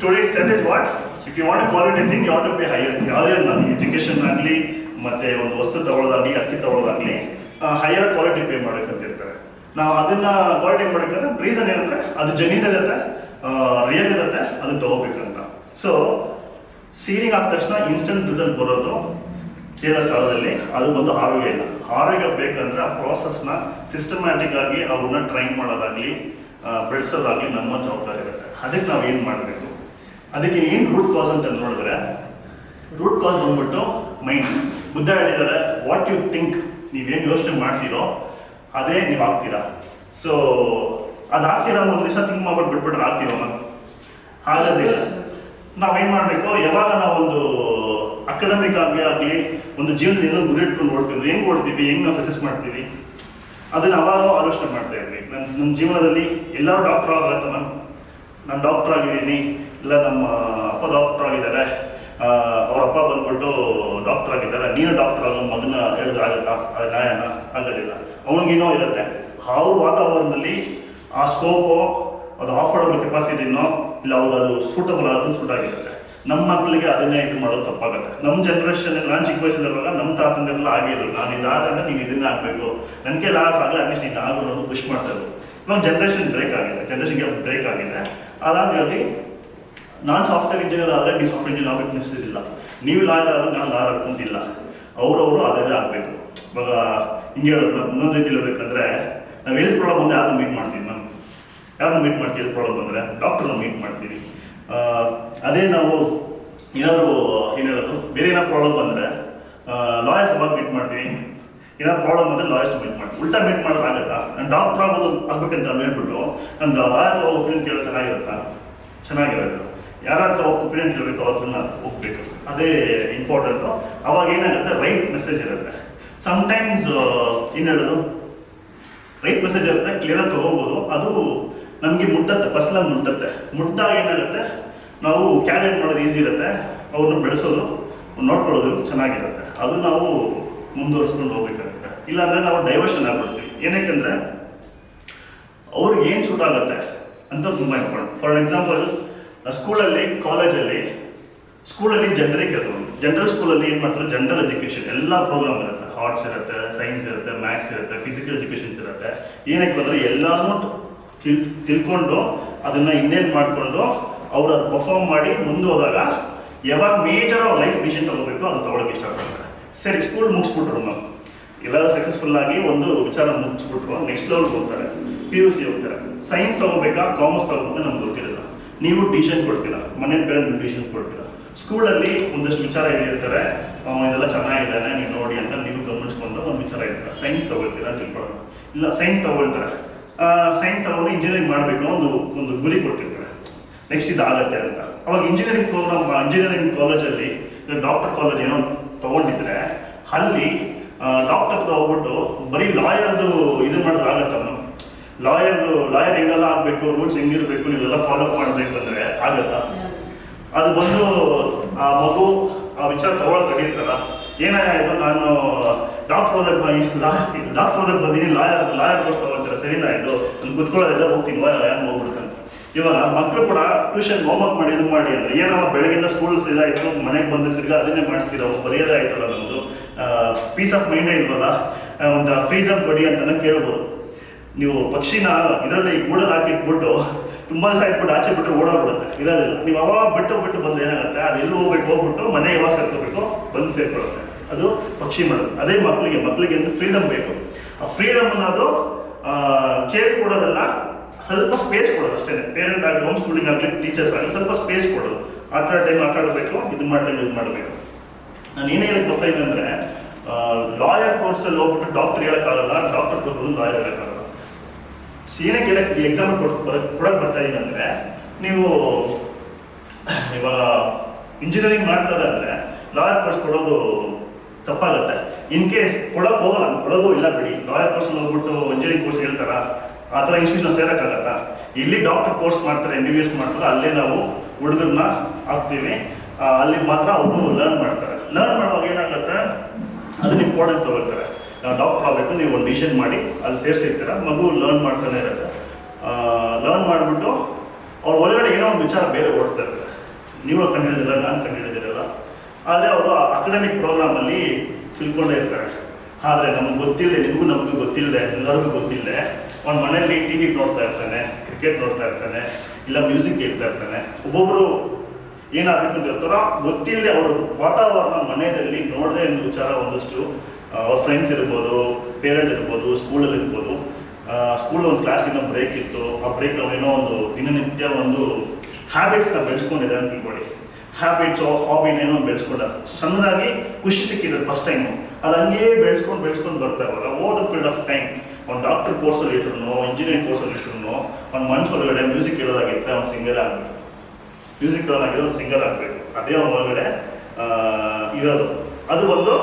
C: Today's set is what? If you want a quality thing, you have to pay higher. ಯಾವುದೇ ಒಂದು ಎಜುಕೇಷನ್ ಆಗಲಿ, ಮತ್ತು ಒಂದು ವಸ್ತು ತಗೊಳ್ಳೋದಾಗಲಿ, ಅಕ್ಕಿ ತಗೊಳ್ಳೋದಾಗಲಿ, ಹೈಯರ್ ಕ್ವಾಲಿಟಿ ಪೇ ಮಾಡೋಕ್ಕಂತಿರ್ತಾರೆ. ನಾವು ಅದನ್ನು ಕ್ವಾಲಿಟಿ ಮಾಡೋಕ್ಕಂದ್ರೆ ರೀಸನ್ ಏನಂದರೆ, ಅದು ಜೆನ್ಯೂನ್ ಇರುತ್ತೆ, ರಿಯಲ್ ಇರುತ್ತೆ, ಅದನ್ನು ತೊಗೋಬೇಕಂತ. ಸೊ ಸೀಡಿಂಗ್ ಆದ ತಕ್ಷಣ ಇನ್ಸ್ಟೆಂಟ್ ರಿಸಲ್ಟ್ ಬರೋದು ಕೇಳೋ ಕಾಲದಲ್ಲಿ ಅದು ಒಂದು ಆರೋಗ್ಯ ಇಲ್ಲ. ಆರೋಗ್ಯ ಬೇಕಂದ್ರೆ ಆ ಪ್ರಾಸೆಸ್ನ ಸಿಸ್ಟಮ್ಯಾಟಿಕ್ ಆಗಿ ಅವ್ರನ್ನ ಟ್ರೈನ್ ಮಾಡೋದಾಗಲಿ, ಬೆಳೆಸೋದಾಗಲಿ ನಮ್ಮ ಜವಾಬ್ದಾರಿ ಇರುತ್ತೆ. ಅದಕ್ಕೆ ನಾವು ಏನು ಮಾಡಬೇಕು, ಅದಕ್ಕೆ ಏನು ರೂಟ್ ಕಾಸ್ ಅಂತ ನೋಡಿದ್ರೆ, ರೂಟ್ ಕಾಸ್ ಬಂದ್ಬಿಟ್ಟು ಮೈಂಡ್. ಬುದ್ಧ ಹೇಳಿದ್ದಾರೆ, ವಾಟ್ ಯು ಥಿಂಕ್, ನೀವೇನು ಯೋಚನೆ ಮಾಡ್ತೀರೋ ಅದೇ ನೀವು ಆಗ್ತೀರಾ. ಸೊ ಅದು ಆಗ್ತೀರಾ, ಒಂದು ದಿವಸ ಥಿಂಕ್ ಮಾಡ್ಬಿಟ್ಟು ಬಿಟ್ಬಿಟ್ರೆ ಆಗ್ತೀವಲ್ಲ, ಆಗೋದಿಲ್ಲ. ನಾವೇನು ಮಾಡಬೇಕು, ಯಾವಾಗ ನಾವೊಂದು ಆ ಕಡೆ ಅಕಾಡೆಮಿಕ್ ಆಗಲಿ ಒಂದು ಜೀವನದ ಏನೋ ಗುರಿ ಇಟ್ಕೊಂಡು ಓಡ್ತಿದ್ರು, ಹೆಂಗೆ ಓಡ್ತೀವಿ, ಹೆಂಗೆ ನಾವು ಸಕ್ಸಸ್ ಮಾಡ್ತೀವಿ ಅದನ್ನು ಅವಾಗ ಆಲೋಚನೆ ಮಾಡ್ತಾ ಇದ್ವಿ. ನನ್ನ ಜೀವನದಲ್ಲಿ ಎಲ್ಲರೂ ಡಾಕ್ಟರ್ ಆಗತ್ತ, ನಾನು ಡಾಕ್ಟರ್ ಆಗಿದ್ದೀನಿ, ಇಲ್ಲ ನಮ್ಮ ಅಪ್ಪ ಡಾಕ್ಟರ್ ಆಗಿದ್ದಾರೆ, ಅವ್ರ ಅಪ್ಪ ಬಂದ್ಬಿಟ್ಟು ಡಾಕ್ಟರ್ ಆಗಿದ್ದಾರೆ, ನೀನು ಡಾಕ್ಟರ್ ಆಗೋ ಮಗನ ಹೇಳಿದ್ರೆ ಆಗುತ್ತಾ? ಅದು ನ್ಯಾಯನ? ಆಗೋದಿಲ್ಲ. ಅವನಿಗೇನೋ ಇರುತ್ತೆ, ಅವ್ರ ವಾತಾವರಣದಲ್ಲಿ ಆ ಸ್ಕೋಪು, ಅದು ಆಫರ್ಡಬಲ್ ಕೆಪಾಸಿಟಿನೋ ಇಲ್ಲ ಅವಾಗ ಅದು ಸೂಟಬಲ್ ಆಗೋದು ಸೂಟ್ ಆಗಿರುತ್ತೆ. ನಮ್ಮ ಮಕ್ಕಳಿಗೆ ಅದನ್ನೇ ಇದು ಮಾಡೋದು ತಪ್ಪಾಗುತ್ತೆ. ನಮ್ಮ ಜನ್ರೇಷನ್, ನಾನು ಚಿಕ್ಕ ವಯಸ್ಸಲ್ಲಿರುವಾಗ ನಮ್ಮ ತಾತಂದೆಲ್ಲ ಆಗಿರೋದು, ನಾನು ಇದಾದ್ರೆ ನೀನು ಇದನ್ನೇ ಆಗಬೇಕು, ನನ್ನ ಕೈಲಿ ಆಗಲ್ಲ ಅಟ್ಲೀಸ್ಟ್ ನೀನು ಆಗೋದು ಪುಷ್ ಮಾಡ್ತಾ ಇದ್ರು. ಇವಾಗ ಜನ್ರೇಷನ್ ಬ್ರೇಕ್ ಆಗಿದೆ, ಜನ್ರೇಷನ್ಗೆ ಬ್ರೇಕ್ ಆಗಿದೆ. ಅದಾಗಿ ನಾನು ಸಾಫ್ಟ್ವೇರ್ ಇಂಜಿನಿಯರ್ ಆದರೆ ನೀವು ಸಾಫ್ಟ್ವೇರ್ ಇಂಜಿನಿಯರ್ ಆಗಬೇಕು ಅನಿಸ್ತಿದ್ದಿಲ್ಲ, ನೀವು ಲಾಯರ್ ಆದರೆ ನಾನು ಲಾಯರ್ ಹಾಕೊಂಡಿಲ್ಲ, ಅವರವರು ಅದೇ ಆಗಬೇಕು. ಇವಾಗ ಹಿಂಗೆ ಹೇಳೋದು ಇನ್ನೊಂದು ರೀತಿಯಲ್ಲಿ ಹೇಳ್ಬೇಕಂದ್ರೆ, ನಾವು ಹೆಲ್ತ್ ಪ್ರಾಬ್ಲಮ್ ಬಂದರೆ ಯಾರನ್ನ ಮೀಟ್ ಮಾಡ್ತೀವಿ, ಯಾರನ್ನ ಮೀಟ್ ಮಾಡ್ತೀವಿ? ಹೆಲ್ತ್ ಪ್ರಾಬ್ಲಮ್ ಬಂದರೆ ಡಾಕ್ಟರ್ನ ಮೀಟ್ ಮಾಡ್ತೀವಿ. ಅದೇ ನಾವು ಏನಾದರೂ ಏನು ಹೇಳೋದು, ಬೇರೆ ಏನಾದ್ರು ಪ್ರಾಬ್ಲಮ್ ಬಂದರೆ ಲಾಯರ್ಸ್ ಅವಾಗ ಮೀಟ್ ಮಾಡ್ತೀವಿ, ಏನಾದ್ರು ಪ್ರಾಬ್ಲಮ್ ಅಂದರೆ ಲಾಯರ್ಸ್ ಮೀಟ್ ಮಾಡ್ತೀವಿ. ಉಲ್ಟಾ ಮೀಟ್ ಮಾಡೋಕ್ಕಾಗತ್ತಾ? ನಾನು ಡಾಕ್ಟರ್ ಆಗೋದು ಆಗ್ಬೇಕಂತ ಹೇಳ್ಬಿಟ್ಟು ನಾನು ಲಾಯರ್ ಒಪಿನಿಯನ್ ಕೇಳೋ ಚೆನ್ನಾಗಿರೋದು. ಯಾರಾದ್ರೂ ಒಪಿನಿಯನ್ ಕೇಳಬೇಕು, ಅವ್ರನ್ನ ಹೋಗ್ಬೇಕು, ಅದೇ ಇಂಪಾರ್ಟೆಂಟು. ಅವಾಗ ಏನಾಗುತ್ತೆ, ರೈಟ್ ಮೆಸೇಜ್ ಇರುತ್ತೆ. ಸಮ್ಟೈಮ್ಸ್ ಏನು ಹೇಳೋದು, ರೈಟ್ ಮೆಸೇಜ್ ಇರುತ್ತೆ, ಕ್ಲಿಯರಾಗಿ ತಗೋಬೋದು, ಅದು ನಮಗೆ ಮುಟ್ಟತ್ತೆ, ಪರ್ಸನಲ್ ಮುಟ್ಟಾಗ ಏನಾಗುತ್ತೆ, ನಾವು ಕ್ಯಾರಿಯರ್ ಮಾಡೋದು ಈಸಿ ಇರುತ್ತೆ, ಅವ್ರನ್ನ ಬೆಳೆಸೋದು ನೋಡ್ಕೊಳ್ಳೋದು ಚೆನ್ನಾಗಿರುತ್ತೆ. ಅದು ನಾವು ಮುಂದುವರಿಸ್ಕೊಂಡು ಹೋಗ್ಬೇಕಾಗುತ್ತೆ. ಇಲ್ಲಾಂದರೆ ನಾವು ಡೈವರ್ಷನ್ ಆಗ್ಬಿಡ್ತೀವಿ. ಏನಕ್ಕೆಂದರೆ ಅವ್ರಿಗೆ ಏನು ಸೂಟ್ ಆಗುತ್ತೆ ಅಂತ ತುಂಬ ಇಂಪಾರ್ಟೆಂಟ್. ಫಾರ್ ಎಕ್ಸಾಂಪಲ್ ಸ್ಕೂಲಲ್ಲಿ, ಸ್ಕೂಲಲ್ಲಿ ಜನರಿಕ್ ಇರೋದು, ಜನರಲ್ ಸ್ಕೂಲಲ್ಲಿ ಏನು ಮಾಡ್ತಾರೆ, ಜನರಲ್ ಎಜುಕೇಷನ್ ಎಲ್ಲ ಪ್ರೋಗ್ರಾಮ್ ಇರುತ್ತೆ, ಆರ್ಟ್ಸ್ ಇರುತ್ತೆ, ಸೈನ್ಸ್ ಇರುತ್ತೆ, ಮ್ಯಾಥ್ಸ್ ಇರುತ್ತೆ, ಫಿಸಿಕಲ್ ಎಜುಕೇಷನ್ಸ್ ಇರುತ್ತೆ. ಏನಕ್ಕೆ ಬಂದರೆ ಎಲ್ಲನೂ ತಿಳ್ಕೊಂಡು ಅದನ್ನು ಇನ್ನೇನು ಮಾಡಿಕೊಂಡು ಅವ್ರು ಅದು ಪರ್ಫಾರ್ಮ್ ಮಾಡಿ ಮುಂದೆ ಹೋದಾಗ ಯಾವಾಗ ಮೇಜರ್ ಅವ್ರ ಲೈಫ್ ಡಿಸಿಷನ್ ತಗೋಬೇಕು ಅದು ತೊಗೊಳಕ್ಕೆ ಇಷ್ಟಪಡ್ತಾರೆ. ಸರಿ, ಸ್ಕೂಲ್ ಮುಗಿಸ್ಬಿಟ್ರು, ನಾವು ಎಲ್ಲರೂ ಸಕ್ಸಸ್ಫುಲ್ ಆಗಿ ಒಂದು ವಿಚಾರ ಮುಗಿಸ್ಬಿಟ್ರು, ನೆಕ್ಸ್ಟ್ ಲೆವೆಲ್ಗೆ ಹೋಗ್ತಾರೆ, PUC ಹೋಗ್ತಾರೆ. ಸೈನ್ಸ್ ತಗೋಬೇಕಾ, ಕಾಮರ್ಸ್ ತಗೋಬೇಕಾ ನಮ್ಗೆ ಗೊತ್ತಿರಲ್ಲ. ನೀವು ಡಿಸಿಷನ್ ಕೊಡ್ತೀರಾ, ಮನೆ ಪೇರೆಂಟ್ ಡಿಸಿಷನ್ ಕೊಡ್ತೀರಾ. ಸ್ಕೂಲಲ್ಲಿ ಒಂದಷ್ಟು ವಿಚಾರ ಹೇಳಿರ್ತಾರೆ, ಇದೆಲ್ಲ ಚೆನ್ನಾಗಿದ್ದಾನೆ ನೀವು ನೋಡಿ ಅಂತ ನೀವು ಗಮನಿಸ್ಕೊಂಡು ಒಂದು ವಿಚಾರ ಇರ್ತಾರೆ. ಸೈನ್ಸ್ ತಗೊಳ್ತೀರಾ ಅಂತ ತಿಳ್ಕೊಳ್ಳೋಣ, ಇಲ್ಲ ಸೈನ್ಸ್ ತಗೊಳ್ತಾರೆ. ಸೈನ್ಸ್ ತಗೊಂಡು ಇಂಜಿನಿಯರಿಂಗ್ ಮಾಡಬೇಕು ಒಂದು ಗುರಿ ಕೊಟ್ಟಿರ್ತಾರೆ, ನೆಕ್ಸ್ಟ್ ಇದಾಗತ್ತೆ ಅಂತ. ಅವಾಗ ಇಂಜಿನಿಯರಿಂಗ್ ಪ್ರೋಗ್ರಾಮ್, ಇಂಜಿನಿಯರಿಂಗ್ ಕಾಲೇಜಲ್ಲಿ ಡಾಕ್ಟರ್ ಕಾಲೇಜ್ ಏನೋ ತೊಗೊಂಡಿದ್ರೆ ಅಲ್ಲಿ ಡಾಕ್ಟರ್ ಹೋಗ್ಬಿಟ್ಟು ಬರೀ ಲಾಯರ್ದು ಇದು ಮಾಡೋದು ಆಗತ್ತಲ್ಲ. ಲಾಯರ್ ಹೆಂಗೆಲ್ಲ ಆಗಬೇಕು, ರೂಲ್ಸ್ ಹೆಂಗಿರಬೇಕು, ನೀವೆಲ್ಲ ಫಾಲೋ ಮಾಡಬೇಕು ಅಂದರೆ ಆಗತ್ತಾ? ಅದು ಬಂದು ಆ ಮಗು ಆ ವಿಚಾರ ತಗೊಳಕ್ ಕಡಿರ್ತಾರ, ಏನಾಯ್ತು ನಾನು ಡಾಕ್ಟರ್ ಓದಕ್ಕೆ ಬಂದೀನಿ, ಲಾಯರ್ ಕೋರ್ಸ್ ತಗೊಳ್ತಾರೆ, ಸರಿನಾ, ಇದು ನಾನು ಕುತ್ಕೊಳ್ಳೋದೆಲ್ಲ ಹೋಗ್ತೀನಿ, ಯಾರು ಹೋಗ್ಬಿಡ್ತಾನೆ. ಇವಾಗ ಮಕ್ಕಳು ಕೂಡ ಟ್ಯೂಷನ್ ಹೋಮ್ವರ್ಕ್ ಮಾಡಿ ಇದು ಮಾಡಿ ಅಂದರೆ ಏನೋ ಬೆಳಗ್ಗೆಯಿಂದ ಸ್ಕೂಲ್ಸ್ ಇದಾಯಿತು, ಮನೆಗೆ ಬಂದ ತಿರ್ಗಾ ಅದನ್ನೇ ಮಾಡ್ತೀರೋ, ಬರೆಯೋದೇ ಆಯ್ತಲ್ಲ ನಮ್ಮದು, ಪೀಸ್ ಆಫ್ ಮೈಂಡೇ ಇಲ್ವಲ್ಲ, ಒಂದು ಫ್ರೀಡಮ್ ಕೊಡಿ ಅಂತಲೇ ಕೇಳ್ಬೋದು. ನೀವು ಪಕ್ಷಿನ ಇದರಲ್ಲಿ ಗೂಡಲ್ಲಿ ಹಾಕಿಟ್ಬಿಟ್ಟು ತುಂಬ ದಿವಸ ಇಟ್ಬಿಟ್ಟು ಆಚೆ ಬಿಟ್ಟರೆ ಓಡೋಗ್ಬಿಡುತ್ತೆ, ಇರೋದಿಲ್ಲ. ನೀವು ಅವಾಗ ಬಿಟ್ಟು ಬಂದ್ರೆ ಏನಾಗುತ್ತೆ, ಅದು ಎಲ್ಲೂ ಹೋಗ್ಬಿಟ್ಟು ಮನೆ ಯಾವಾಗ ಸೇರ್ಕೋಬೇಕು ಬಂದು ಸೇರ್ಕೊಳ್ಳುತ್ತೆ. ಅದು ಪಕ್ಷಿ ಮಾಡೋದು. ಅದೇ ಮಕ್ಕಳಿಗೆ ಅಂದ್ರೆ ಫ್ರೀಡಮ್ ಬೇಕು. ಆ ಫ್ರೀಡಮ್ ಅನ್ನೋದು ಕೇಳ್ಕೊಡೋದಲ್ಲ, ಸ್ವಲ್ಪ ಸ್ಪೇಸ್ ಕೊಡೋದು ಅಷ್ಟೇ. ಪೇರೆಂಟ್ ಆಗಲಿ, ಹೋಮ್ ಸ್ಕೂಲಿಂಗ್ ಆಗಲಿ, ಟೀಚರ್ಸ್ ಆಗಲಿ, ಸ್ವಲ್ಪ ಸ್ಪೇಸ್ ಕೊಡೋದು. ಟೈಮ್ ಆಟಾಡಬೇಕು, ಇದು ಮಾಡಬೇಕು. ನಾನು ಏನೇ ಹೇಳಕ್ಕೆ ಬರ್ತಾ ಇದ್ದೀನಿ ಅಂದರೆ, ಲಾಯರ್ ಕೋರ್ಸಲ್ಲಿ ಹೋಗ್ಬಿಟ್ಟು ಡಾಕ್ಟರ್ ಹೇಳೋಕ್ಕಾಗಲ್ಲ, ಡಾಕ್ಟರ್ ಕೋರ್ಸ್ ಲಾಯರ್ ಹೇಳೋಕ್ಕಾಗಲ್ಲ. ಏನಕ್ಕೆ ಹೇಳಕ್ಕೆ ಎಕ್ಸಾಂಪಲ್ ಕೊಡಕ್ಕೆ ಬರ್ತಾ ಇದ್ದೀನಿ ಅಂದರೆ, ನೀವು ಇವಾಗ ಇಂಜಿನಿಯರಿಂಗ್ ಮಾಡ್ತಾರೆ ಅಂದರೆ ಲಾಯರ್ ಕೋರ್ಸ್ ಕೊಡೋದು ತಪ್ಪಾಗುತ್ತೆ. ಇನ್ ಕೇಸ್ ಕೊಡೋಕೆ ಹೋಗಲ್ಲ, ಕೊಡೋದು ಇಲ್ಲ ಬಿಡಿ, ಲಾಯರ್ ಕೋರ್ಸಲ್ಲಿ ಹೋಗ್ಬಿಟ್ಟು ಇಂಜಿನಿಯರಿಂಗ್ ಕೋರ್ಸ್ ಹೇಳ್ತಾರ, ಆ ಥರ ಇನ್ಸ್ಟಿಟ್ಯೂಷನ್ ಸೇರೋಕ್ಕಾಗತ್ತಾ? ಇಲ್ಲಿ ಡಾಕ್ಟರ್ ಕೋರ್ಸ್ ಮಾಡ್ತಾರೆ, MBBS ಮಾಡ್ತಾರೆ, ಅಲ್ಲೇ ನಾವು ಹುಡುಗರನ್ನ ಹಾಕ್ತೀವಿ, ಅಲ್ಲಿ ಮಾತ್ರ ಅವರು ಲರ್ನ್ ಮಾಡ್ತಾರೆ. ಲರ್ನ್ ಮಾಡುವಾಗ ಏನಾಗುತ್ತೆ, ಅದನ್ನ ಇಂಪಾರ್ಟೆನ್ಸ್ ತಗೊಳ್ತಾರೆ. ನಾವು ಡಾಕ್ಟರ್ ಆಗಬೇಕು, ನೀವು ಒಂದು ಡಿಸಿಷನ್ ಮಾಡಿ ಅಲ್ಲಿ ಸೇರಿಸಿರ್ತೀರ, ಮಗು ಲರ್ನ್ ಮಾಡ್ತಾನೆ ಇರುತ್ತೆ. ಲರ್ನ್ ಮಾಡಿಬಿಟ್ಟು ಅವ್ರ ಒಳಗಡೆ ಏನೋ ಒಂದು ವಿಚಾರ ಬೇರೆ ಓಡ್ತಾ ಇರ್ತಾರೆ, ನೀವು ಕಂಡುಹಿಡಿದಿಲ್ಲ, ನಾನು ಕಂಡುಹಿಡಿದಿರಲ್ಲ, ಆದರೆ ಅವರು ಅಕಾಡೆಮಿಕ್ ಪ್ರೋಗ್ರಾಮಲ್ಲಿ ತಿಳ್ಕೊಂಡೇ ಇರ್ತಾರೆ. ಆದರೆ ನಮ್ಗೆ ಗೊತ್ತಿಲ್ಲದೆ, ನಮಗೂ ಗೊತ್ತಿಲ್ಲದೆ, ಎಲ್ಲರಿಗೂ ಗೊತ್ತಿಲ್ಲದೆ ಅವ್ನ ಮನೆಯಲ್ಲಿ TV ನೋಡ್ತಾ ಇರ್ತಾನೆ, ಕ್ರಿಕೆಟ್ ನೋಡ್ತಾ ಇರ್ತಾನೆ, ಇಲ್ಲ ಮ್ಯೂಸಿಕ್ ಕೇಳ್ತಾ ಇರ್ತಾನೆ. ಒಬ್ಬೊಬ್ಬರು ಏನಾಗಬೇಕು ಅಂತ ಇರ್ತಾರೋ ಗೊತ್ತಿಲ್ಲದೆ ಅವರು ವಾತಾವರಣ ಮನೆಯಲ್ಲಿ ನೋಡದೆ ಒಂದು ವಿಚಾರ, ಒಂದಷ್ಟು ಅವ್ರ ಫ್ರೆಂಡ್ಸ್ ಇರ್ಬೋದು, ಪೇರೆಂಟ್ ಇರ್ಬೋದು, ಸ್ಕೂಲಲ್ಲಿ ಇರ್ಬೋದು. ಸ್ಕೂಲ್ ಒಂದು ಕ್ಲಾಸಿನ ಬ್ರೇಕ್ ಇತ್ತು, ಆ ಬ್ರೇಕ್ ಅವನೇನೋ ಒಂದು ದಿನನಿತ್ಯ ಒಂದು ಹ್ಯಾಬಿಟ್ಸ್ನ ಬೆಳೆಸ್ಕೊಂಡಿದೆ ಅಂತ ತಿಳ್ಕೊಳ್ಳಿ. ಹ್ಯಾಬಿಟ್ಸು, ಹಾಬಿನೇನೋ ಬೆಳೆಸ್ಕೊಂಡ, ಸಣ್ಣದಾಗಿ ಖುಷಿ ಸಿಕ್ಕಿದೆ ಫಸ್ಟ್ ಟೈಮು, ಅದು ಹಂಗೇ ಬೆಳೆಸ್ಕೊಂಡು ಬರ್ತಾ ಇವಾಗ over the period of time ಒಂದು ಡಾಕ್ಟರ್ ಕೋರ್ಸಲ್ಲಿ ಇಟ್ರು, ಇಂಜಿನಿಯರಿಂಗ್ ಕೋರ್ಸಲ್ಲಿ ಇಟ್ರು, ಒಂದು ಮನ್ಸು ಒಳಗಡೆ ಮ್ಯೂಸಿಕ್ ಕೇಳೋದಾಗಿದ್ದರೆ ಅವ್ನು ಸಿಂಗರ್ ಆಗಬೇಕು, ಮ್ಯೂಸಿಕ್ ಕೇಳೋದಾಗಿದ್ರೆ ಅವ್ನು ಸಿಂಗರ್ ಆಗಬೇಕು. ಅದೇ ಅವ್ನ ಒಳಗಡೆ ಇರೋದು. ಅದು ಒಂದು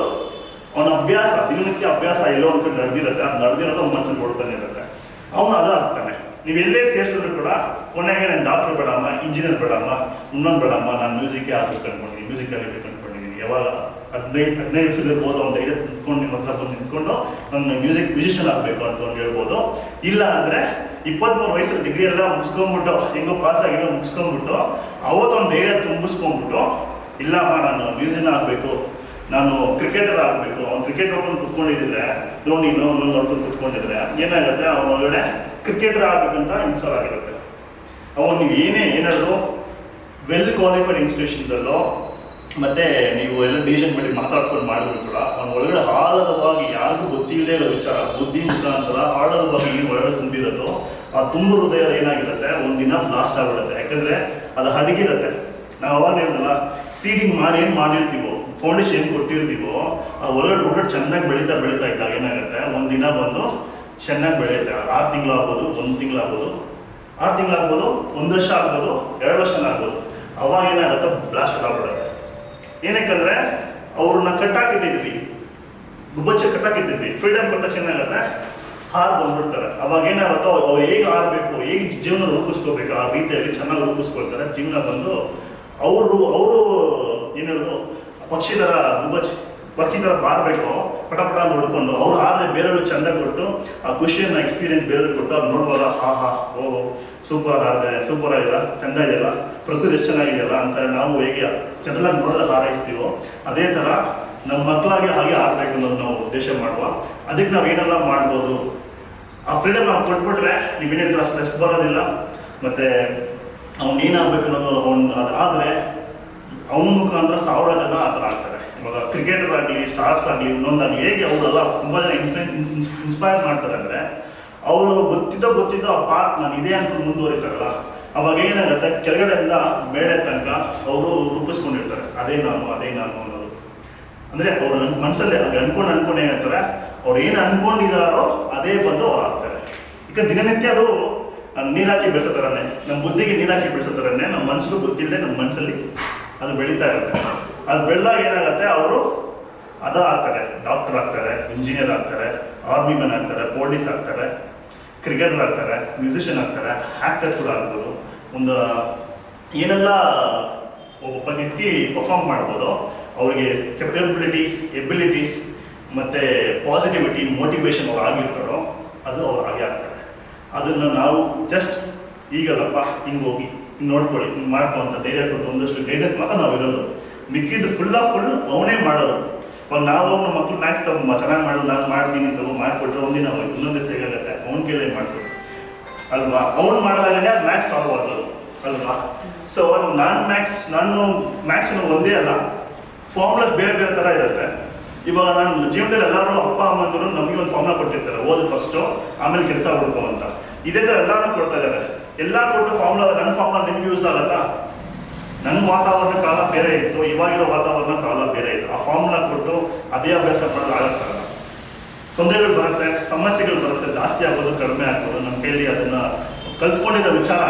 C: ಅವನ ಅಭ್ಯಾಸ, ದಿನನಿತ್ಯ ಅಭ್ಯಾಸ ಎಲ್ಲೋ ಅಂತ ನಡೆದಿರುತ್ತೆ, ಅದು ನಡೆದಿರೋದು ಅವ್ನ ಮನಸ್ಸಲ್ಲಿ ಓಡ್ತಾನೆ ಇರುತ್ತೆ, ಅವನು ಅದು ಆಗ್ತಾನೆ. ನೀವು ಎಲ್ಲೇ ಸೇರಿಸಿದ್ರು ಕೂಡ ಕೊನೆಗೆ ನಾನು ಡಾಕ್ಟರ್ ಬೇಡಮ್ಮ, ಇಂಜಿನಿಯರ್ ಬೇಡಮ್ಮ, ಇನ್ನೊಂದು ಬೇಡಮ್ಮ, ನಾನು ಮ್ಯೂಸಿಕ್ಗೆ ಆಗ್ಬೇಕು ಅನ್ಕೊಂಡಿದ್ದೀನಿ, ಮ್ಯೂಸಿಕ್ ಕಲಿಬೇಕು ಅನ್ಕೊಂಡಿದ್ದೀನಿ. ಯಾವಾಗ 15 ವರ್ಷದ ಇರ್ಬೋದು, ಅವ್ನು ಧೈರ್ಯ ನಿಂತ್ಕೊಂಡು ನಿಮ್ಮ ಹತ್ರ ಬಂದು ನಿಂತ್ಕೊಂಡು ನಾನು ಮ್ಯೂಸಿಷಿಯನ್ ಆಗಬೇಕು ಅಂತ ಹೇಳ್ಬೋದು. ಇಲ್ಲ ಅಂದರೆ 23 ವಯಸ್ಸು ಡಿಗ್ರಿ ಎಲ್ಲ ಮುಗಿಸ್ಕೊಂಡ್ಬಿಟ್ಟು, ಹೆಂಗೋ ಪಾಸ್ ಆಗಿರೋ ಮುಗಿಸ್ಕೊಂಡ್ಬಿಟ್ಟು, ಅವತ್ತು ಅವ್ನು ಧೈರ್ಯ ತುಂಬಿಸ್ಕೊಂಡ್ಬಿಟ್ಟು, ಇಲ್ಲಮ್ಮ ನಾನು ಮ್ಯೂಸಿಷಿಯನ್ ಆಗಬೇಕು, ನಾನು ಕ್ರಿಕೆಟರ್ ಆಗಬೇಕು, ಅವ್ನು ಕ್ರಿಕೆಟ್ ನೋಡ್ಕೊಂಡು ಕುತ್ಕೊಂಡಿದ್ರೆ, ಧೋನಿನೋ ನೋಡ್ಕೊಂಡು ಕುತ್ಕೊಂಡಿದ್ರೆ ಏನಾಗುತ್ತೆ, ಅವನ ಒಳಗಡೆ ಕ್ರಿಕೆಟರ್ ಆಗಬೇಕಂತ ಇನ್ಸ್ಟಾಲ್ ಆಗಿರುತ್ತೆ. ಅವಾಗ ನೀವು ಏನಾದರೂ ವೆಲ್ ಕ್ವಾಲಿಫೈಡ್ ಇನ್ಸ್ಟಿಟ್ಯೂಷನ್ಸಲ್ಲೋ ಮತ್ತೆ ನೀವು ಎಲ್ಲ ಡಿಸಿಷನ್ ಮಾಡಿ ಮಾತಾಡ್ಕೊಂಡು ಮಾಡಿದ್ರು ಕೂಡ ಅವನ ಒಳಗಡೆ ಆಳದವಾಗಿ ಯಾರಿಗೂ ಗೊತ್ತಿಲ್ಲದೆ ಇರೋ ವಿಚಾರ ಬುದ್ಧಿ ಮುಖಾಂತರ ಆಳದವಾಗಿ ಏನು ಒಳಗಡೆ ತುಂಬಿರೋದು, ಆ ತುಂಬು ಹೃದಯ ಏನಾಗಿರುತ್ತೆ ಒಂದಿನ ಬ್ಲಾಸ್ಟ್ ಆಗಿಬಿಡುತ್ತೆ. ಯಾಕಂದರೆ ಅದು ಹಡಗಿರುತ್ತೆ. ನಾವು ಅವಾಗ ಹೇಳಿದ್ನಲ್ಲ, ಸೀಡಿಂಗ್ ಮಾಡಿ ಏನು ಮಾಡಿರ್ತೀವೋ, ಫೌಂಡೇಶನ್ ಏನು ಕೊಟ್ಟಿರ್ತೀವೋ, ಆ ಒಳಗಡೆ ಚೆನ್ನಾಗಿ ಬೆಳೀತಾ ಇದ್ದಾಗ ಏನಾಗುತ್ತೆ, ಒಂದಿನ ಬಂದು ಚೆನ್ನಾಗಿ ಬೆಳೆಯುತ್ತೆ. 6 ತಿಂಗಳಾಗ್ಬೋದು, 1 ತಿಂಗಳಾಗ್ಬೋದು, 6 ತಿಂಗಳಾಗ್ಬೋದು, 1 ವರ್ಷ ಆಗ್ಬೋದು, 2 ವರ್ಷ ಆಗ್ಬೋದು. ಅವಾಗ ಏನಾಗುತ್ತೆ, ಬ್ಲಾಸ್ಟ್ ಆಗ್ಬಿಡುತ್ತೆ. ಏನಕ್ಕಂದ್ರೆ ಅವ್ರನ್ನ ಕಟ್ಟಾಕಿಟ್ಟಿದ್ವಿ, ಗುಬ್ಬಚ್ಚ ಕಟ್ಟಾಕಿಟ್ಟಿದ್ವಿ, ಫ್ರೀಡಮ್ ಕೊಟ್ಟ ಏನಾಗುತ್ತೆ, ಹಾರು ಬಂದ್ಬಿಡ್ತಾರೆ. ಅವಾಗ ಏನಾಗುತ್ತೋ ಅವ್ರು ಹೇಗೆ ಹಾರಬೇಕು, ಹೇಗೆ ಜೀವನ ರೂಪಿಸ್ಕೋಬೇಕು, ಆ ರೀತಿಯಲ್ಲಿ ಚೆನ್ನಾಗಿ ರೂಪಿಸ್ಕೊಳ್ತಾರೆ. ಜೀವನ ಬಂದು ಅವರು ಏನು ಹೇಳೋದು, ಪಕ್ಷಿ ಥರ ಪಕ್ಷಿ ಥರ ಬಾರಬೇಕು, ಪಟ ನೋಡ್ಕೊಂಡು ಅವ್ರು ಹಾರದೆ ಬೇರೆಯವ್ರಿಗೆ ಚಂದ ಕೊಟ್ಟು ಆ ಖುಷಿಯನ್ನು ಎಕ್ಸ್ಪೀರಿಯನ್ಸ್ ಬೇರೆಯವ್ರಿಗೆ ಕೊಟ್ಟು ಅವ್ರು ನೋಡ್ಬೋದ, ಓ ಸೂಪರ್ ಹಾರಿದೆ, ಸೂಪರ್ ಆಗಿಲ್ಲ, ಚಂದ ಇದೆಯಲ್ಲ, ಪ್ರಕೃತಿ ಎಷ್ಟು ಚೆನ್ನಾಗಿದೆಯಲ್ಲ ಅಂತ ನಾವು ಹೇಗೆ ಜನರಾಗಿ ನೋಡೋದು ಹಾರೈಸ್ತೀವೋ, ಅದೇ ಥರ ನಮ್ಮ ಮಕ್ಕಳಾಗಿ ಹಾಗೆ ಆಡಬೇಕು ಅನ್ನೋದು ನಾವು ಉದ್ದೇಶ ಮಾಡುವ. ಅದಕ್ಕೆ ನಾವು ಏನೆಲ್ಲ ಮಾಡ್ಬೋದು, ಆ ಫ್ರೀಡಮ್ ನಾವು ಕೊಟ್ಬಿಟ್ರೆ ನೀವೇನಿಲ್ಲ ಸ್ಟ್ರೆಸ್ ಬರೋದಿಲ್ಲ. ಮತ್ತು ಅವ್ನು ಏನಾಗಬೇಕು ಅನ್ನೋದು ಅದಾದರೆ ಅವನ ಮುಖಾಂತರ 1000 ಜನ ಆ ಥರ ಆಗ್ತಾರೆ. ಇವಾಗ ಕ್ರಿಕೆಟರ್ ಆಗಲಿ, ಸ್ಟಾರ್ಸ್ ಆಗಲಿ, ಇನ್ನೊಂದಾಗಲಿ, ಹೇಗೆ ಅವರೆಲ್ಲ ತುಂಬ ಜನ ಇನ್ಸ್ಪೈರ್ ಮಾಡ್ತಾರೆ ಅಂದರೆ, ಅವರು ಗೊತ್ತಿದ್ದೋ ಆ ಪಾರ್ಟ್ ನಾನು ಇದೆ ಅನ್ಕೊಂಡು ಮುಂದುವರಿತಾರಲ್ಲ, ಅವಾಗ ಏನಾಗುತ್ತೆ, ಕೆಳಗಡೆಯಿಂದ ಮೇಲೆ ತನಕ ಅವರು ರೂಪಿಸ್ಕೊಂಡಿರ್ತಾರೆ. ಅದೇ ನಾನು ಅನ್ನೋದು. ಅಂದರೆ ಅವ್ರ ಮನಸ್ಸಲ್ಲಿ ಅದು ಅನ್ಕೊಂಡು ಏನಾಗ್ತಾರೆ, ಅವ್ರು ಏನು ಅನ್ಕೊಂಡಿದ್ದಾರೋ ಅದೇ ಬಂದು ಅವ್ರು ಆಗ್ತಾರೆ. ಈಗ ದಿನನಿತ್ಯ ಅದು ನೀರಾಕಿ ಬೆಳೆಸೋತಾರನ್ನೇ, ನಮ್ಮ ಬುದ್ಧಿಗೆ ನೀರಾಕಿ ಬೆಳೆಸೋತಾರನ್ನೇ ನಮ್ಮ ಮನಸ್ಸು ಗೊತ್ತಿಲ್ಲದೆ ನಮ್ಮ ಮನಸ್ಸಲ್ಲಿ ಅದು ಬೆಳೀತಾ ಇರುತ್ತೆ. ಅದು ಬೆಳೆದಾಗ ಏನಾಗುತ್ತೆ, ಅವರು ಆಗ್ತಾರೆ, ಡಾಕ್ಟರ್ ಆಗ್ತಾರೆ, ಇಂಜಿನಿಯರ್ ಆಗ್ತಾರೆ, ಆರ್ಮಿ ಮ್ಯಾನ್ ಆಗ್ತಾರೆ, ಪೊಲೀಸ್ ಆಗ್ತಾರೆ, ಕ್ರಿಕೆಟರ್ ಆಗ್ತಾರೆ, ಮ್ಯೂಸಿಷಿಯನ್ ಆಗ್ತಾರೆ, ಆ್ಯಕ್ಟರ್ ಕೂಡ ಆಗ್ಬೋದು. ಒಂದು ಏನೆಲ್ಲ ಒಬ್ಬ ವ್ಯಕ್ತಿ ಪರ್ಫಾರ್ಮ್ ಮಾಡ್ಬೋದು, ಅವರಿಗೆ ಕೆಪಬಿಲಿಟೀಸ್, ಎಬಿಲಿಟೀಸ್ ಮತ್ತು ಪಾಸಿಟಿವಿಟಿ, ಮೋಟಿವೇಶನ್ ಅವ್ರು ಆಗಿರ್ತಾರೋ ಅದು ಅವ್ರು ಹಾಗೆ ಆಗ್ತಾರೆ. ಅದನ್ನು ನಾವು ಜಸ್ಟ್ ಈಗಲ್ಲಪ್ಪ ಹಿಂಗೆ ಹೋಗಿ ಹಿಂಗೆ ನೋಡ್ಕೊಳ್ಳಿ, ಹಿಂಗೆ ಮಾಡ್ಕೊ ಅಂತ ಧೈರ್ಯ ಕೊಟ್ಟು ಒಂದಷ್ಟು ಗೈಡೆನ್ಸ್ ಮಾತ್ರ ನಾವು ಇರೋದು. ಮಿಕ್ಕಿದ್ದು ಫುಲ್ ಅವನೇ ಮಾಡೋದು. ಇವಾಗ ನಾವು ನಮ್ಮ ಮಕ್ಕಳು ಮ್ಯಾಕ್ಸ್ ಚೆನ್ನಾಗಿ ಮಾಡೋದು, ನಾನು ಮಾಡ್ತೀನಿ ಮಾಡಿಕೊಟ್ರೆ ಒಂದಿನ ಹೋಯ್ತು, ಇನ್ನೊಂದೇ ಸಿಗುತ್ತೆ, ಅವ್ನ ಕೈಲೇ ಮಾಡಿಸೋದು ಅಲ್ವಾ. ಅವ್ನು ಮಾಡಿದಾಗಲೇ ಅದು ಮ್ಯಾಕ್ಸ್ ಸಾಲ್ವ್ ಆಗೋದು ಅಲ್ವಾ. ಸೊ ನಾನು ಮ್ಯಾಕ್ಸ್ ಒಂದೇ ಅಲ್ಲ, ಫಾರ್ಮುಲಾಸ್ ಬೇರೆ ಬೇರೆ ಥರ ಇರುತ್ತೆ. ಇವಾಗ ನಾನು ಜೀವನದಲ್ಲಿ ಎಲ್ಲರೂ ಅಪ್ಪ ಅಮ್ಮಂದರು ನಮಗೆ ಒಂದು ಫಾರ್ಮುಲಾ ಕೊಟ್ಟಿರ್ತಾರೆ, ಓದು ಫಸ್ಟು ಆಮೇಲೆ ಕೆಲಸ ಹುಡುಕೋ ಅಂತ. ಇದೇ ಥರ ಎಲ್ಲರೂ ಕೊಡ್ತಾ ಇದ್ದಾರೆ. ಎಲ್ಲ ಕೊಟ್ಟು ಫಾರ್ಮುಲಾ, ನನ್ನ ಫಾರ್ಮುಲಾ ನಿಮ್ಗೆ ಯೂಸ್ ಆಗುತ್ತಾ? ನನ್ನ ವಾತಾವರಣ ಕಾಲ ಬೇರೆ ಇತ್ತು, ಇವಾಗಿರೋ ವಾತಾವರಣ ಕಾಲ ಬೇರೆ ಇತ್ತು. ಆ ಫಾರ್ಮುಲಾ ಕೊಟ್ಟು ಅದೇ ಅಭ್ಯಾಸ ಮಾಡೋದು ಆಗುತ್ತಲ್ಲ, ತೊಂದರೆಗಳು ಬರುತ್ತೆ, ಸಮಸ್ಯೆಗಳು ಬರುತ್ತೆ, ಜಾಸ್ತಿ ಆಗ್ಬೋದು, ಕಡಿಮೆ ಆಗ್ಬೋದು. ನಮ್ಮ ಕೈಲಿ ಅದನ್ನು ಕಲ್ತ್ಕೊಂಡಿರೋ ವಿಚಾರ,